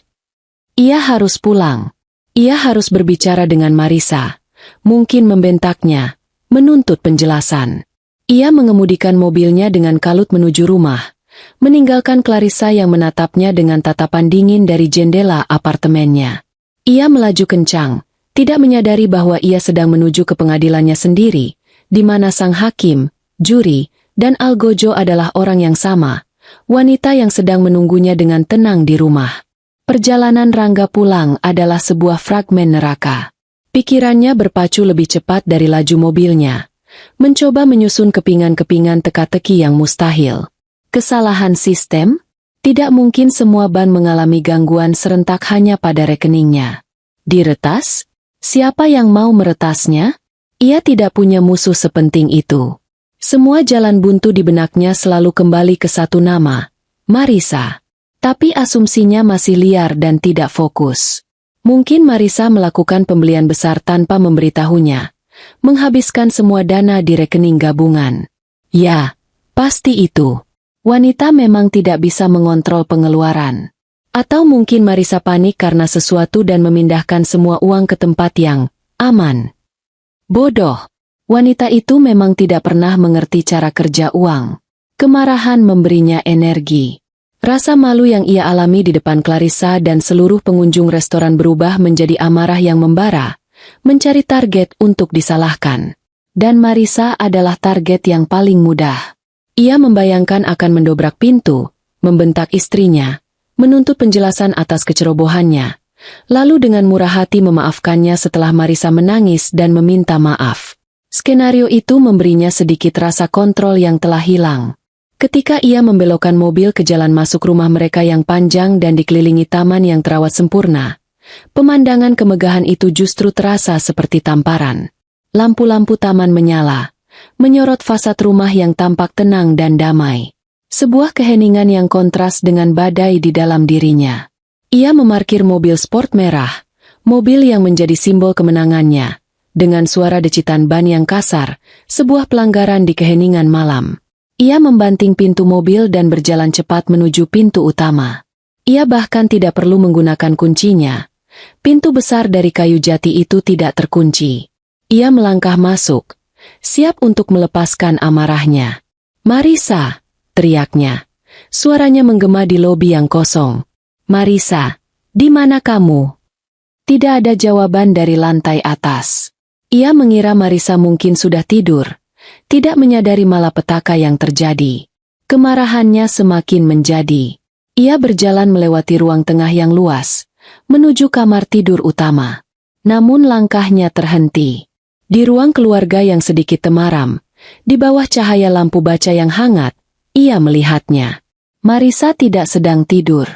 A: Ia harus pulang. Ia harus berbicara dengan Marissa. Mungkin membentaknya, menuntut penjelasan. Ia mengemudikan mobilnya dengan kalut menuju rumah, meninggalkan Clarissa yang menatapnya dengan tatapan dingin dari jendela apartemennya. Ia melaju kencang, tidak menyadari bahwa ia sedang menuju ke pengadilannya sendiri, di mana sang hakim, juri, dan algojo adalah orang yang sama, wanita yang sedang menunggunya dengan tenang di rumah. Perjalanan Rangga pulang adalah sebuah fragmen neraka. Pikirannya berpacu lebih cepat dari laju mobilnya, mencoba menyusun kepingan-kepingan teka-teki yang mustahil. Kesalahan sistem? Tidak mungkin semua bank mengalami gangguan serentak hanya pada rekeningnya. Diretas? Siapa yang mau meretasnya? Ia tidak punya musuh sepenting itu. Semua jalan buntu di benaknya selalu kembali ke satu nama, Marissa. Tapi asumsinya masih liar dan tidak fokus. Mungkin Marisa melakukan pembelian besar tanpa memberitahunya, menghabiskan semua dana di rekening gabungan. Ya, pasti itu. Wanita memang tidak bisa mengontrol pengeluaran. Atau mungkin Marisa panik karena sesuatu dan memindahkan semua uang ke tempat yang aman. Bodoh. Wanita itu memang tidak pernah mengerti cara kerja uang. Kemarahan memberinya energi. Rasa malu yang ia alami di depan Clarissa dan seluruh pengunjung restoran berubah menjadi amarah yang membara, mencari target untuk disalahkan. Dan Marisa adalah target yang paling mudah. Ia membayangkan akan mendobrak pintu, membentak istrinya, menuntut penjelasan atas kecerobohannya, lalu dengan murah hati memaafkannya setelah Marisa menangis dan meminta maaf. Skenario itu memberinya sedikit rasa kontrol yang telah hilang. Ketika ia membelokkan mobil ke jalan masuk rumah mereka yang panjang dan dikelilingi taman yang terawat sempurna, pemandangan kemegahan itu justru terasa seperti tamparan. Lampu-lampu taman menyala, menyorot fasad rumah yang tampak tenang dan damai. Sebuah keheningan yang kontras dengan badai di dalam dirinya. Ia memarkir mobil sport merah, mobil yang menjadi simbol kemenangannya. Dengan suara decitan ban yang kasar, sebuah pelanggaran di keheningan malam. Ia membanting pintu mobil dan berjalan cepat menuju pintu utama. Ia bahkan tidak perlu menggunakan kuncinya. Pintu besar dari kayu jati itu tidak terkunci. Ia melangkah masuk, siap untuk melepaskan amarahnya. "Marisa!" teriaknya. Suaranya menggema di lobi yang kosong. "Marisa, di mana kamu?" Tidak ada jawaban dari lantai atas. Ia mengira Marisa mungkin sudah tidur, tidak menyadari malapetaka yang terjadi. Kemarahannya semakin menjadi. Ia berjalan melewati ruang tengah yang luas, menuju kamar tidur utama. Namun langkahnya terhenti. Di ruang keluarga yang sedikit temaram, di bawah cahaya lampu baca yang hangat, ia melihatnya. Marisa tidak sedang tidur.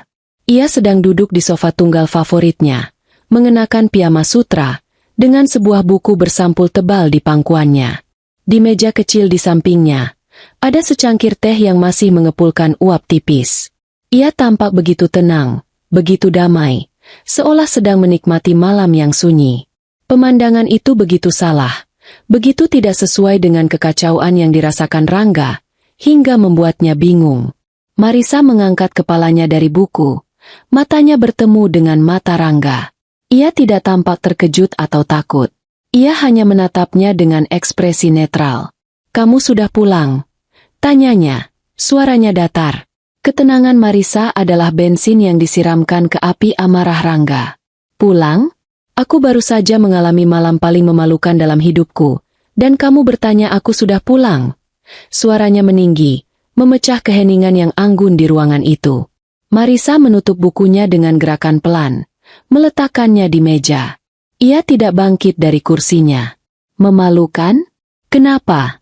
A: Ia sedang duduk di sofa tunggal favoritnya, mengenakan piyama sutra, dengan sebuah buku bersampul tebal di pangkuannya. Di meja kecil di sampingnya, ada secangkir teh yang masih mengepulkan uap tipis. Ia tampak begitu tenang, begitu damai, seolah sedang menikmati malam yang sunyi. Pemandangan itu begitu salah, begitu tidak sesuai dengan kekacauan yang dirasakan Rangga, hingga membuatnya bingung. Marisa mengangkat kepalanya dari buku, matanya bertemu dengan mata Rangga. Ia tidak tampak terkejut atau takut. Ia hanya menatapnya dengan ekspresi netral. "Kamu sudah pulang?" tanyanya, suaranya datar. Ketenangan Marisa adalah bensin yang disiramkan ke api amarah Rangga. "Pulang? Aku baru saja mengalami malam paling memalukan dalam hidupku, dan kamu bertanya aku sudah pulang?" Suaranya meninggi, memecah keheningan yang anggun di ruangan itu. Marisa menutup bukunya dengan gerakan pelan, meletakkannya di meja. Ia tidak bangkit dari kursinya. "Memalukan? Kenapa?"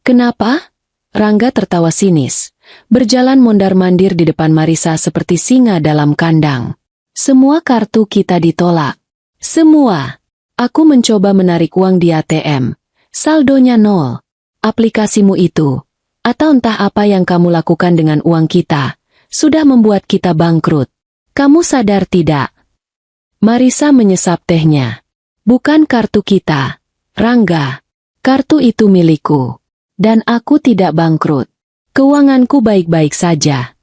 A: "Kenapa?" Rangga tertawa sinis, berjalan mondar-mandir di depan Marisa seperti singa dalam kandang. "Semua kartu kita ditolak. Semua. Aku mencoba menarik uang di ATM. Saldonya 0. Aplikasimu itu, atau entah apa yang kamu lakukan dengan uang kita, sudah membuat kita bangkrut. Kamu sadar tidak?" Marisa menyesap tehnya. "Bukan kartu kita, Rangga. Kartu itu milikku. Dan aku tidak bangkrut. Keuanganku baik-baik saja."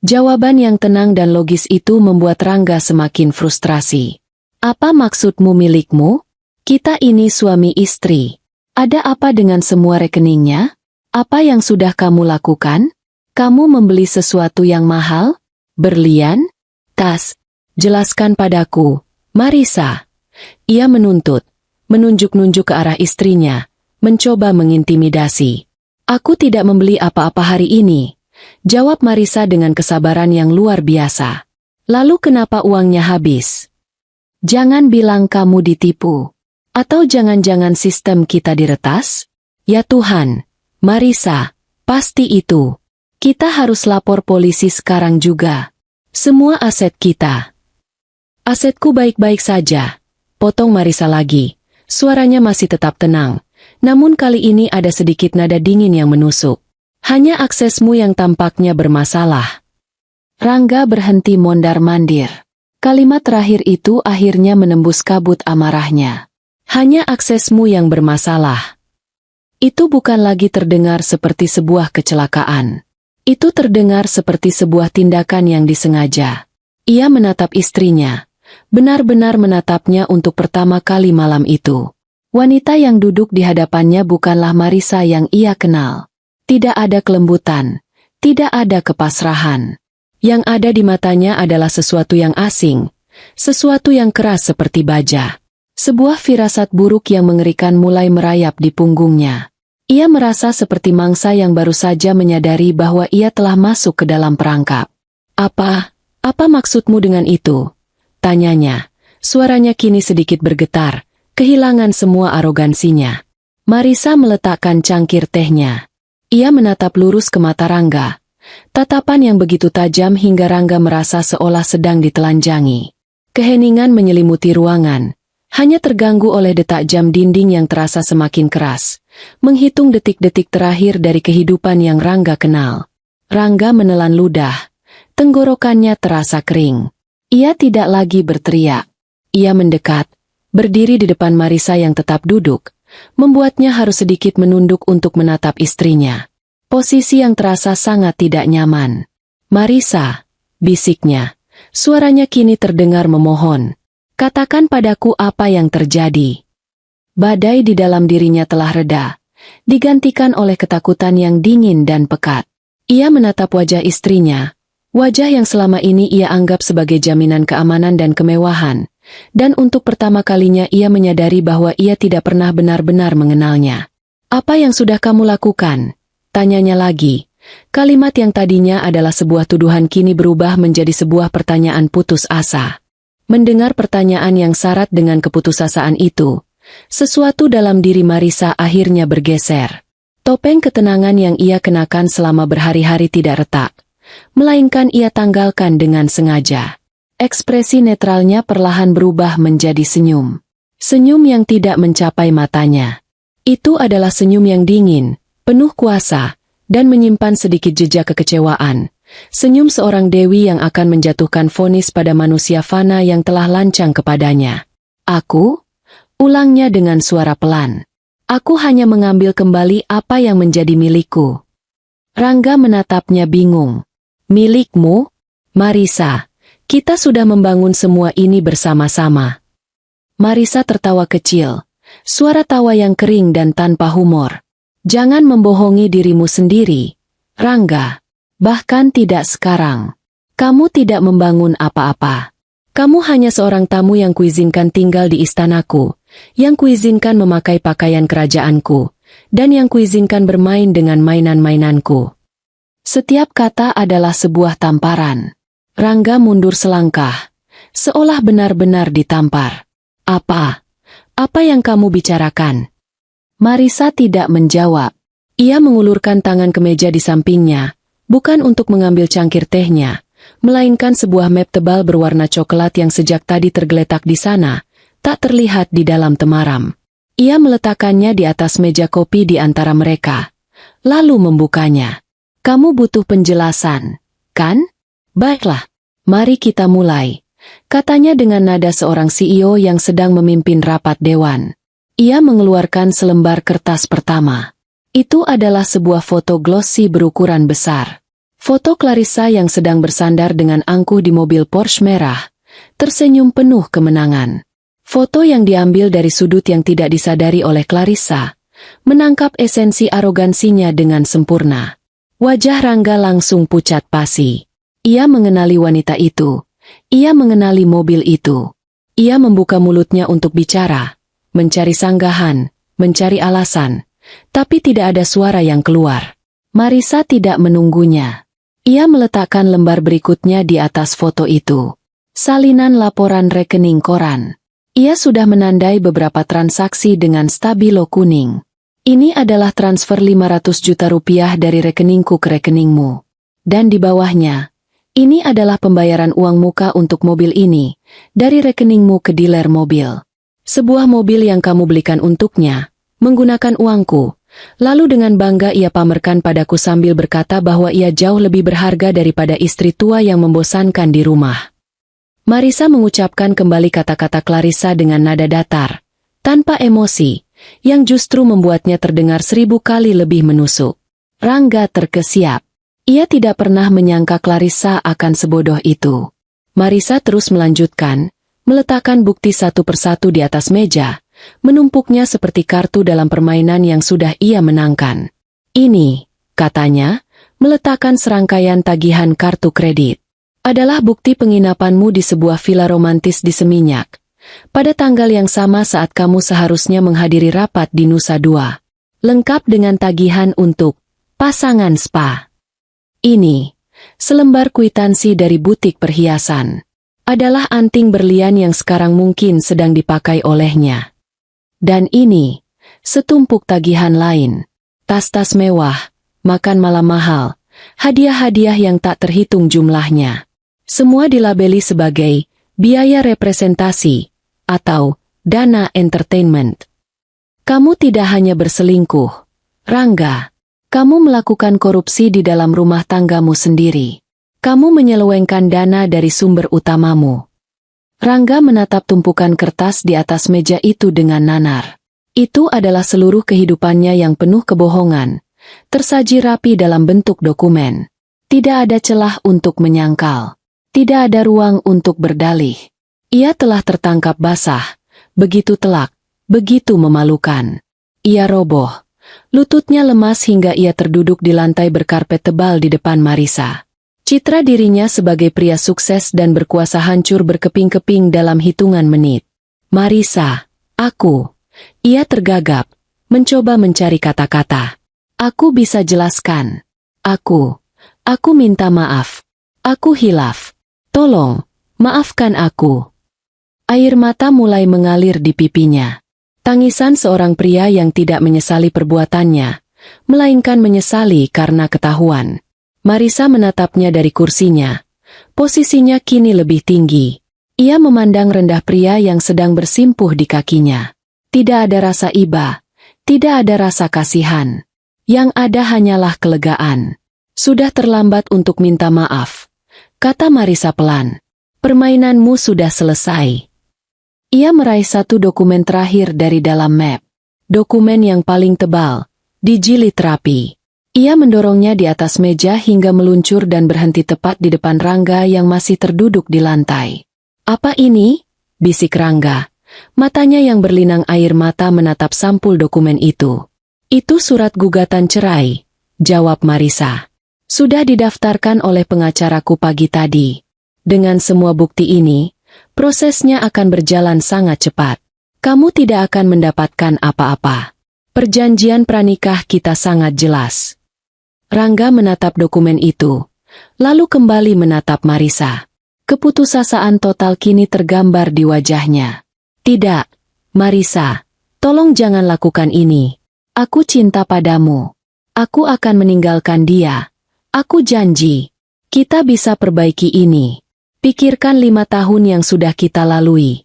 A: Jawaban yang tenang dan logis itu membuat Rangga semakin frustrasi. "Apa maksudmu milikmu? Kita ini suami istri. Ada apa dengan semua rekeningnya? Apa yang sudah kamu lakukan? Kamu membeli sesuatu yang mahal? Berlian? Tas? Jelaskan padaku, Marisa." Ia menuntut, menunjuk-nunjuk ke arah istrinya, mencoba mengintimidasi. "Aku tidak membeli apa-apa hari ini," jawab Marisa dengan kesabaran yang luar biasa. "Lalu kenapa uangnya habis? Jangan bilang kamu ditipu. Atau jangan-jangan sistem kita diretas? Ya Tuhan, Marisa, pasti itu. Kita harus lapor polisi sekarang juga. Semua aset kita." "Asetku baik-baik saja," potong Marisa lagi. Suaranya masih tetap tenang, namun kali ini ada sedikit nada dingin yang menusuk. "Hanya aksesmu yang tampaknya bermasalah." Rangga berhenti mondar-mandir. Kalimat terakhir itu akhirnya menembus kabut amarahnya. Hanya aksesmu yang bermasalah. Itu bukan lagi terdengar seperti sebuah kecelakaan. Itu terdengar seperti sebuah tindakan yang disengaja. Ia menatap istrinya. Benar-benar menatapnya untuk pertama kali malam itu. Wanita yang duduk di hadapannya bukanlah Marisa yang ia kenal. Tidak ada kelembutan. Tidak ada kepasrahan. Yang ada di matanya adalah sesuatu yang asing, sesuatu yang keras seperti baja. Sebuah firasat buruk yang mengerikan mulai merayap di punggungnya. Ia merasa seperti mangsa yang baru saja menyadari bahwa ia telah masuk ke dalam perangkap. Apa maksudmu dengan itu? Tanyanya. Suaranya kini sedikit bergetar, kehilangan semua arogansinya. Marisa meletakkan cangkir tehnya. Ia menatap lurus ke mata Rangga. Tatapan yang begitu tajam hingga Rangga merasa seolah sedang ditelanjangi. Keheningan menyelimuti ruangan, hanya terganggu oleh detak jam dinding yang terasa semakin keras, menghitung detik-detik terakhir dari kehidupan yang Rangga kenal. Rangga menelan ludah, tenggorokannya terasa kering. Ia tidak lagi berteriak. Ia mendekat, berdiri di depan Marisa yang tetap duduk, membuatnya harus sedikit menunduk untuk menatap istrinya. Posisi yang terasa sangat tidak nyaman. Marisa, bisiknya. Suaranya kini terdengar memohon. Katakan padaku apa yang terjadi. Badai di dalam dirinya telah reda, digantikan oleh ketakutan yang dingin dan pekat. Ia menatap wajah istrinya, wajah yang selama ini ia anggap sebagai jaminan keamanan dan kemewahan, dan untuk pertama kalinya ia menyadari bahwa ia tidak pernah benar-benar mengenalnya. Apa yang sudah kamu lakukan? Tanyanya lagi. Kalimat yang tadinya adalah sebuah tuduhan kini berubah menjadi sebuah pertanyaan putus asa. Mendengar pertanyaan yang syarat dengan keputusasaan itu, sesuatu dalam diri Marisa akhirnya bergeser. Topeng ketenangan yang ia kenakan selama berhari-hari tidak retak, melainkan ia tanggalkan dengan sengaja. Ekspresi netralnya perlahan berubah menjadi senyum. Senyum yang tidak mencapai matanya. Itu adalah senyum yang dingin, penuh kuasa, dan menyimpan sedikit jejak kekecewaan. Senyum seorang dewi yang akan menjatuhkan vonis pada manusia fana yang telah lancang kepadanya. Aku? Ulangnya dengan suara pelan. Aku hanya mengambil kembali apa yang menjadi milikku. Rangga menatapnya bingung. Milikmu? Marisa, kita sudah membangun semua ini bersama-sama. Marisa tertawa kecil. Suara tawa yang kering dan tanpa humor. Jangan membohongi dirimu sendiri, Rangga. Bahkan tidak sekarang. Kamu tidak membangun apa-apa. Kamu hanya seorang tamu yang kuizinkan tinggal di istanaku, yang kuizinkan memakai pakaian kerajaanku, dan yang kuizinkan bermain dengan mainan-mainanku. Setiap kata adalah sebuah tamparan. Rangga mundur selangkah, seolah benar-benar ditampar. Apa yang kamu bicarakan? Marisa tidak menjawab. Ia mengulurkan tangan ke meja di sampingnya, bukan untuk mengambil cangkir tehnya, melainkan sebuah map tebal berwarna coklat yang sejak tadi tergeletak di sana, tak terlihat di dalam temaram. Ia meletakkannya di atas meja kopi di antara mereka, lalu membukanya. Kamu butuh penjelasan, kan? Baiklah, mari kita mulai, katanya dengan nada seorang CEO yang sedang memimpin rapat dewan. Ia mengeluarkan selembar kertas pertama. Itu adalah sebuah foto glossy berukuran besar. Foto Clarissa yang sedang bersandar dengan angkuh di mobil Porsche merah, tersenyum penuh kemenangan. Foto yang diambil dari sudut yang tidak disadari oleh Clarissa, menangkap esensi arogansinya dengan sempurna. Wajah Rangga langsung pucat pasi. Ia mengenali wanita itu. Ia mengenali mobil itu. Ia membuka mulutnya untuk bicara, mencari sanggahan, mencari alasan, tapi tidak ada suara yang keluar. Marisa tidak menunggunya. Ia meletakkan lembar berikutnya di atas foto itu. Salinan laporan rekening koran. Ia sudah menandai beberapa transaksi dengan stabilo kuning. Ini adalah transfer 500 juta rupiah dari rekeningku ke rekeningmu. Dan di bawahnya, ini adalah pembayaran uang muka untuk mobil ini, dari rekeningmu ke dealer mobil. Sebuah mobil yang kamu belikan untuknya, menggunakan uangku. Lalu dengan bangga ia pamerkan padaku sambil berkata bahwa ia jauh lebih berharga daripada istri tua yang membosankan di rumah. Marisa mengucapkan kembali kata-kata Clarissa dengan nada datar, tanpa emosi, yang justru membuatnya terdengar 1000 kali lebih menusuk. Rangga terkesiap. Ia tidak pernah menyangka Clarissa akan sebodoh itu. Marisa terus melanjutkan, meletakkan bukti satu persatu di atas meja, menumpuknya seperti kartu dalam permainan yang sudah ia menangkan. Ini, katanya, meletakkan serangkaian tagihan kartu kredit. Adalah bukti penginapanmu di sebuah villa romantis di Seminyak. Pada tanggal yang sama saat kamu seharusnya menghadiri rapat di Nusa Dua. Lengkap dengan tagihan untuk pasangan spa. Ini, selembar kwitansi dari butik perhiasan. Adalah anting berlian yang sekarang mungkin sedang dipakai olehnya. Dan ini, setumpuk tagihan lain. Tas-tas mewah, makan malam mahal, hadiah-hadiah yang tak terhitung jumlahnya. Semua dilabeli sebagai biaya representasi atau dana entertainment. Kamu tidak hanya berselingkuh, Rangga. Kamu melakukan korupsi di dalam rumah tanggamu sendiri. Kamu menyelewengkan dana dari sumber utamamu. Rangga menatap tumpukan kertas di atas meja itu dengan nanar. Itu adalah seluruh kehidupannya yang penuh kebohongan, tersaji rapi dalam bentuk dokumen. Tidak ada celah untuk menyangkal. Tidak ada ruang untuk berdalih. Ia telah tertangkap basah, begitu telak, begitu memalukan. Ia roboh. Lututnya lemas hingga ia terduduk di lantai berkarpet tebal di depan Marisa. Citra dirinya sebagai pria sukses dan berkuasa hancur berkeping-keping dalam hitungan menit. Marisa, aku. Ia tergagap, mencoba mencari kata-kata. Aku bisa jelaskan. Aku minta maaf. Aku hilaf. Tolong, maafkan aku. Air mata mulai mengalir di pipinya. Tangisan seorang pria yang tidak menyesali perbuatannya, melainkan menyesali karena ketahuan. Marisa menatapnya dari kursinya. Posisinya kini lebih tinggi. Ia memandang rendah pria yang sedang bersimpuh di kakinya. Tidak ada rasa iba, tidak ada rasa kasihan. Yang ada hanyalah kelegaan. Sudah terlambat untuk minta maaf, kata Marisa pelan. Permainanmu sudah selesai. Ia meraih satu dokumen terakhir dari dalam map. Dokumen yang paling tebal, dijilid rapi. Ia mendorongnya di atas meja hingga meluncur dan berhenti tepat di depan Rangga yang masih terduduk di lantai. Apa ini? Bisik Rangga. Matanya yang berlinang air mata menatap sampul dokumen itu. Itu surat gugatan cerai, jawab Marisa. Sudah didaftarkan oleh pengacaraku pagi tadi. Dengan semua bukti ini, prosesnya akan berjalan sangat cepat. Kamu tidak akan mendapatkan apa-apa. Perjanjian pranikah kita sangat jelas. Rangga menatap dokumen itu, lalu kembali menatap Marisa. Keputusasaan total kini tergambar di wajahnya. Tidak, Marisa, tolong jangan lakukan ini. Aku cinta padamu. Aku akan meninggalkan dia. Aku janji. Kita bisa perbaiki ini. Pikirkan 5 tahun yang sudah kita lalui.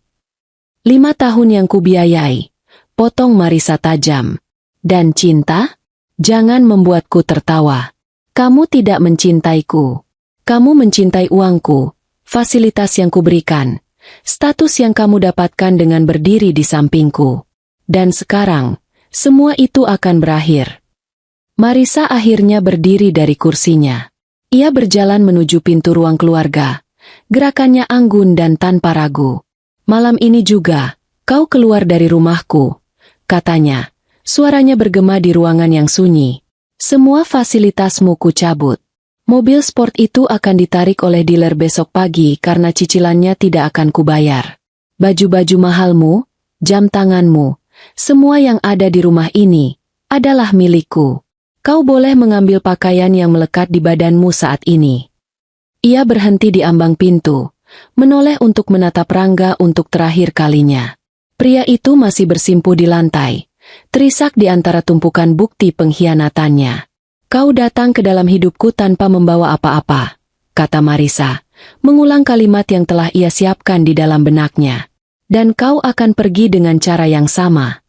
A: 5 tahun yang kubiayai. Potong Marisa tajam. Dan cinta? Jangan membuatku tertawa. Kamu tidak mencintaiku. Kamu mencintai uangku, fasilitas yang kuberikan, status yang kamu dapatkan dengan berdiri di sampingku. Dan sekarang, semua itu akan berakhir. Marisa akhirnya berdiri dari kursinya. Ia berjalan menuju pintu ruang keluarga. Gerakannya anggun dan tanpa ragu. Malam ini juga, kau keluar dari rumahku, katanya. Suaranya bergema di ruangan yang sunyi. Semua fasilitasmu ku cabut. Mobil sport itu akan ditarik oleh dealer besok pagi karena cicilannya tidak akan kubayar. Baju-baju mahalmu, jam tanganmu, semua yang ada di rumah ini, adalah milikku. Kau boleh mengambil pakaian yang melekat di badanmu saat ini. Ia berhenti di ambang pintu, menoleh untuk menatap Rangga untuk terakhir kalinya. Pria itu masih bersimpuh di lantai, terisak di antara tumpukan bukti pengkhianatannya. Kau datang ke dalam hidupku tanpa membawa apa-apa, kata Marisa, mengulang kalimat yang telah ia siapkan di dalam benaknya. Dan kau akan pergi dengan cara yang sama.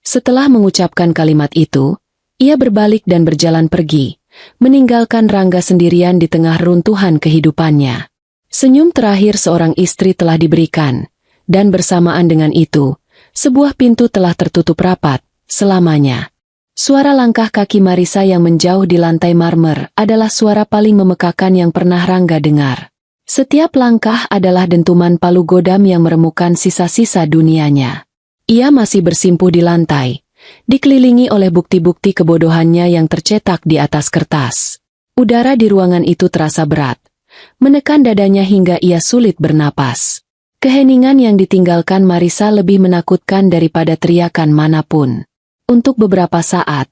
A: Setelah mengucapkan kalimat itu, ia berbalik dan berjalan pergi, meninggalkan Rangga sendirian di tengah runtuhan kehidupannya. Senyum terakhir seorang istri telah diberikan, dan bersamaan dengan itu, sebuah pintu telah tertutup rapat, selamanya. Suara langkah kaki Marisa yang menjauh di lantai marmer adalah suara paling memekakan yang pernah Rangga dengar. Setiap langkah adalah dentuman palu godam yang meremukan sisa-sisa dunianya. Ia masih bersimpuh di lantai, dikelilingi oleh bukti-bukti kebodohannya yang tercetak di atas kertas. Udara di ruangan itu terasa berat, menekan dadanya hingga ia sulit bernapas. Keheningan yang ditinggalkan Marisa lebih menakutkan daripada teriakan manapun. Untuk beberapa saat,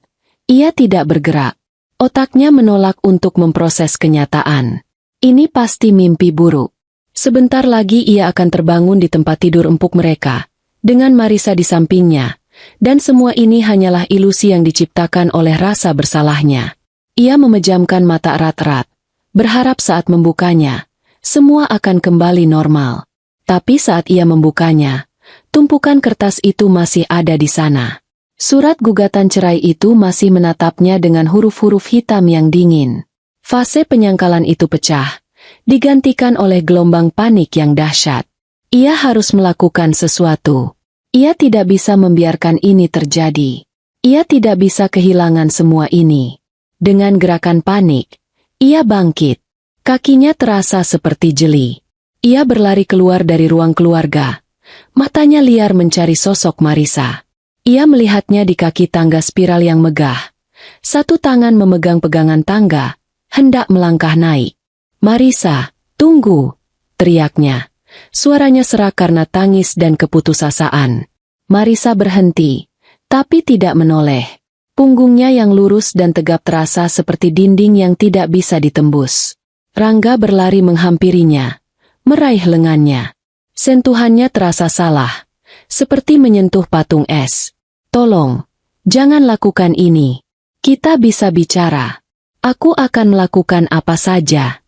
A: ia tidak bergerak. Otaknya menolak untuk memproses kenyataan. Ini pasti mimpi buruk. Sebentar lagi ia akan terbangun di tempat tidur empuk mereka, dengan Marisa di sampingnya, dan semua ini hanyalah ilusi yang diciptakan oleh rasa bersalahnya. Ia memejamkan mata erat-erat, berharap saat membukanya, semua akan kembali normal. Tapi saat ia membukanya, tumpukan kertas itu masih ada di sana. Surat gugatan cerai itu masih menatapnya dengan huruf-huruf hitam yang dingin. Fase penyangkalan itu pecah, digantikan oleh gelombang panik yang dahsyat. Ia harus melakukan sesuatu. Ia tidak bisa membiarkan ini terjadi. Ia tidak bisa kehilangan semua ini. Dengan gerakan panik, ia bangkit. Kakinya terasa seperti jeli. Ia berlari keluar dari ruang keluarga. Matanya liar mencari sosok Marisa. Ia melihatnya di kaki tangga spiral yang megah. Satu tangan memegang pegangan tangga, hendak melangkah naik. "Marisa, tunggu!" teriaknya. Suaranya serak karena tangis dan keputusasaan. Marisa berhenti, tapi tidak menoleh. Punggungnya yang lurus dan tegap terasa seperti dinding yang tidak bisa ditembus. Rangga berlari menghampirinya, meraih lengannya. Sentuhannya terasa salah, seperti menyentuh patung es. "Tolong, jangan lakukan ini. Kita bisa bicara. Aku akan melakukan apa saja."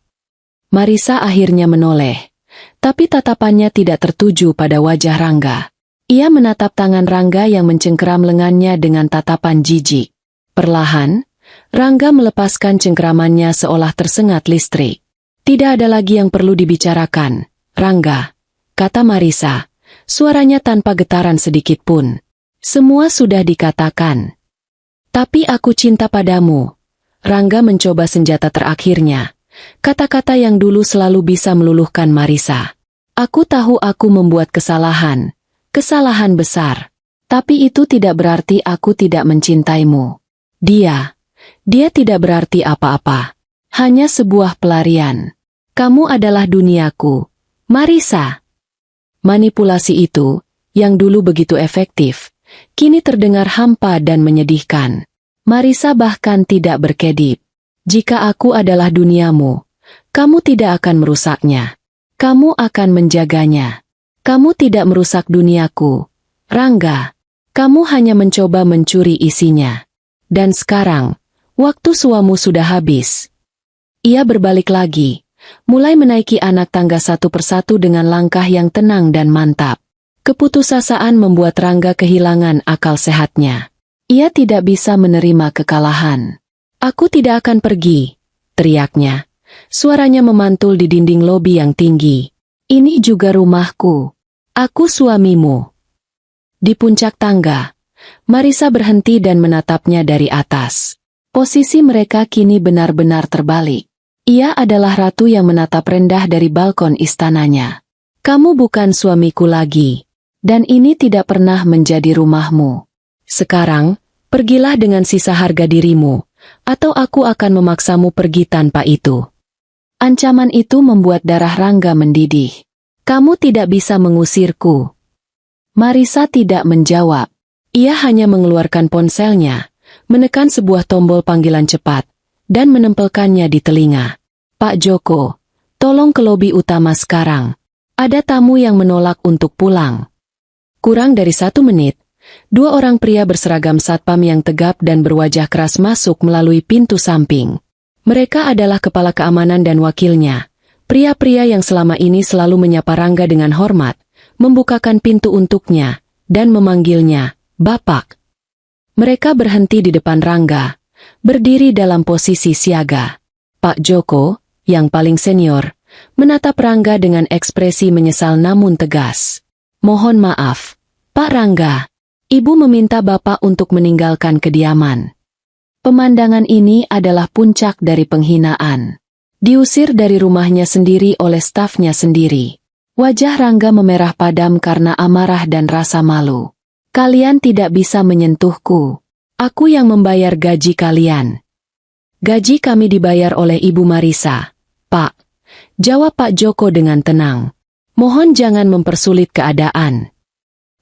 A: Marisa akhirnya menoleh, tapi tatapannya tidak tertuju pada wajah Rangga. Ia menatap tangan Rangga yang mencengkeram lengannya dengan tatapan jijik. Perlahan, Rangga melepaskan cengkeramannya seolah tersengat listrik. "Tidak ada lagi yang perlu dibicarakan, Rangga," kata Marisa, suaranya tanpa getaran sedikit pun. "Semua sudah dikatakan. Tapi aku cinta padamu." Rangga mencoba senjata terakhirnya. Kata-kata yang dulu selalu bisa meluluhkan Marisa. "Aku tahu aku membuat kesalahan besar. Tapi itu tidak berarti aku tidak mencintaimu. Dia tidak berarti apa-apa. Hanya sebuah pelarian. Kamu adalah duniaku, Marisa." Manipulasi itu, yang dulu begitu efektif, kini terdengar hampa dan menyedihkan. Marisa bahkan tidak berkedip. "Jika aku adalah duniamu, kamu tidak akan merusaknya. Kamu akan menjaganya. Kamu tidak merusak duniaku, Rangga. Kamu hanya mencoba mencuri isinya. Dan sekarang, waktu suamu sudah habis." Ia berbalik lagi, mulai menaiki anak tangga satu persatu dengan langkah yang tenang dan mantap. Keputusasaan membuat Rangga kehilangan akal sehatnya. Ia tidak bisa menerima kekalahan. "Aku tidak akan pergi," teriaknya. Suaranya memantul di dinding lobi yang tinggi. "Ini juga rumahku. Aku suamimu." Di puncak tangga, Marisa berhenti dan menatapnya dari atas. Posisi mereka kini benar-benar terbalik. Ia adalah ratu yang menatap rendah dari balkon istananya. "Kamu bukan suamiku lagi. Dan ini tidak pernah menjadi rumahmu. Sekarang, pergilah dengan sisa harga dirimu, atau aku akan memaksamu pergi tanpa itu." Ancaman itu membuat darah Rangga mendidih. "Kamu tidak bisa mengusirku." Marisa tidak menjawab. Ia hanya mengeluarkan ponselnya, menekan sebuah tombol panggilan cepat, dan menempelkannya di telinga. "Pak Joko, tolong ke lobi utama sekarang. Ada tamu yang menolak untuk pulang." Kurang dari 1 menit, 2 orang pria berseragam satpam yang tegap dan berwajah keras masuk melalui pintu samping. Mereka adalah kepala keamanan dan wakilnya. Pria-pria yang selama ini selalu menyapa Rangga dengan hormat, membukakan pintu untuknya, dan memanggilnya, "Bapak." Mereka berhenti di depan Rangga, berdiri dalam posisi siaga. Pak Joko, yang paling senior, menatap Rangga dengan ekspresi menyesal namun tegas. "Mohon maaf, Pak Rangga. Ibu meminta Bapak untuk meninggalkan kediaman." Pemandangan ini adalah puncak dari penghinaan. Diusir dari rumahnya sendiri oleh stafnya sendiri. Wajah Rangga memerah padam karena amarah dan rasa malu. "Kalian tidak bisa menyentuhku. Aku yang membayar gaji kalian." "Gaji kami dibayar oleh Ibu Marisa, Pak," jawab Pak Joko dengan tenang. "Mohon jangan mempersulit keadaan."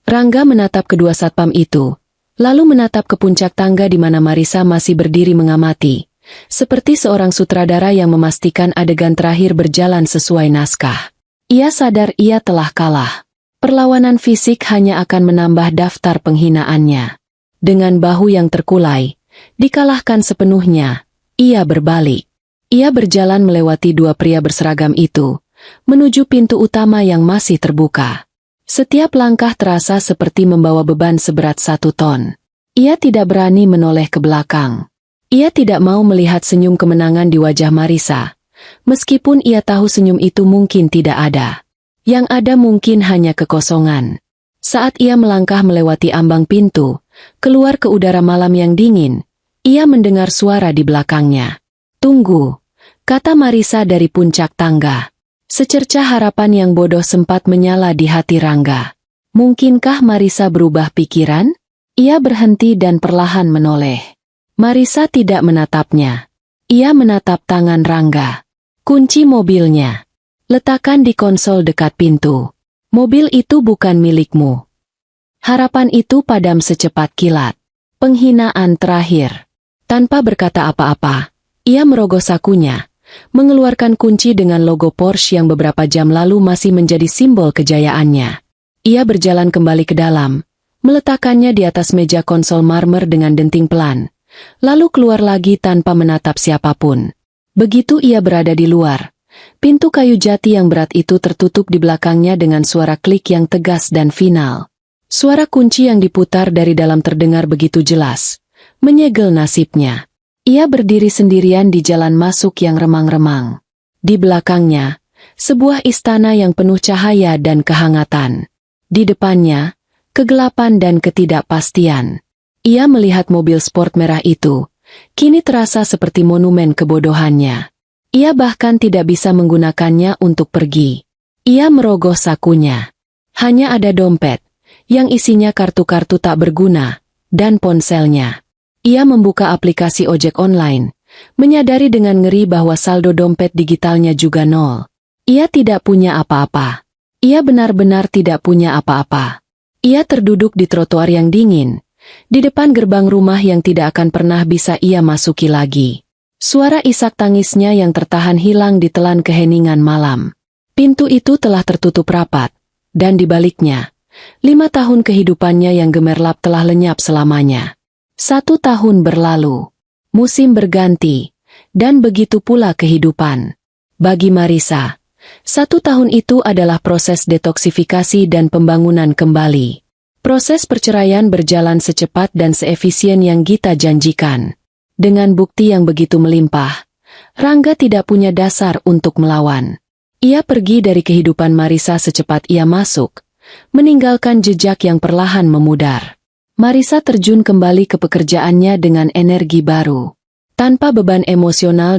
A: Rangga menatap kedua satpam itu, lalu menatap ke puncak tangga di mana Marisa masih berdiri mengamati, seperti seorang sutradara yang memastikan adegan terakhir berjalan sesuai naskah. Ia sadar ia telah kalah. Perlawanan fisik hanya akan menambah daftar penghinaannya. Dengan bahu yang terkulai, dikalahkan sepenuhnya, ia berbalik. Ia berjalan melewati dua pria berseragam itu, menuju pintu utama yang masih terbuka. Setiap langkah terasa seperti membawa beban seberat 1 ton. Ia tidak berani menoleh ke belakang. Ia tidak mau melihat senyum kemenangan di wajah Marisa, meskipun ia tahu senyum itu mungkin tidak ada. Yang ada mungkin hanya kekosongan. Saat ia melangkah melewati ambang pintu, keluar ke udara malam yang dingin, ia mendengar suara di belakangnya. "Tunggu," kata Marisa dari puncak tangga. Secercah harapan yang bodoh sempat menyala di hati Rangga. Mungkinkah Marisa berubah pikiran? Ia berhenti dan perlahan menoleh. Marisa tidak menatapnya. Ia menatap tangan Rangga. "Kunci mobilnya. Letakkan di konsol dekat pintu. Mobil itu bukan milikmu." Harapan itu padam secepat kilat. Penghinaan terakhir. Tanpa berkata apa-apa, ia merogoh sakunya, mengeluarkan kunci dengan logo Porsche yang beberapa jam lalu masih menjadi simbol kejayaannya. Ia berjalan kembali ke dalam, meletakkannya di atas meja konsol marmer dengan denting pelan, lalu keluar lagi tanpa menatap siapapun. Begitu ia berada di luar, pintu kayu jati yang berat itu tertutup di belakangnya dengan suara klik yang tegas dan final. Suara kunci yang diputar dari dalam terdengar begitu jelas, menyegel nasibnya. Ia berdiri sendirian di jalan masuk yang remang-remang. Di belakangnya, sebuah istana yang penuh cahaya dan kehangatan. Di depannya, kegelapan dan ketidakpastian. Ia melihat mobil sport merah itu, kini terasa seperti monumen kebodohannya. Ia bahkan tidak bisa menggunakannya untuk pergi. Ia merogoh sakunya. Hanya ada dompet, yang isinya kartu-kartu tak berguna, dan ponselnya. Ia membuka aplikasi ojek online, menyadari dengan ngeri bahwa saldo dompet digitalnya juga nol. Ia tidak punya apa-apa. Ia benar-benar tidak punya apa-apa. Ia terduduk di trotoar yang dingin, di depan gerbang rumah yang tidak akan pernah bisa ia masuki lagi. Suara isak tangisnya yang tertahan hilang ditelan keheningan malam. Pintu itu telah tertutup rapat, dan di baliknya, 5 tahun kehidupannya yang gemerlap telah lenyap selamanya. 1 tahun berlalu, musim berganti, dan begitu pula kehidupan. Bagi Marisa, 1 tahun itu adalah proses detoksifikasi dan pembangunan kembali. Proses perceraian berjalan secepat dan seefisien yang Gita janjikan. Dengan bukti yang begitu melimpah, Rangga tidak punya dasar untuk melawan. Ia pergi dari kehidupan Marisa secepat ia masuk, meninggalkan jejak yang perlahan memudar. Marisa terjun kembali ke pekerjaannya dengan energi baru, tanpa beban emosional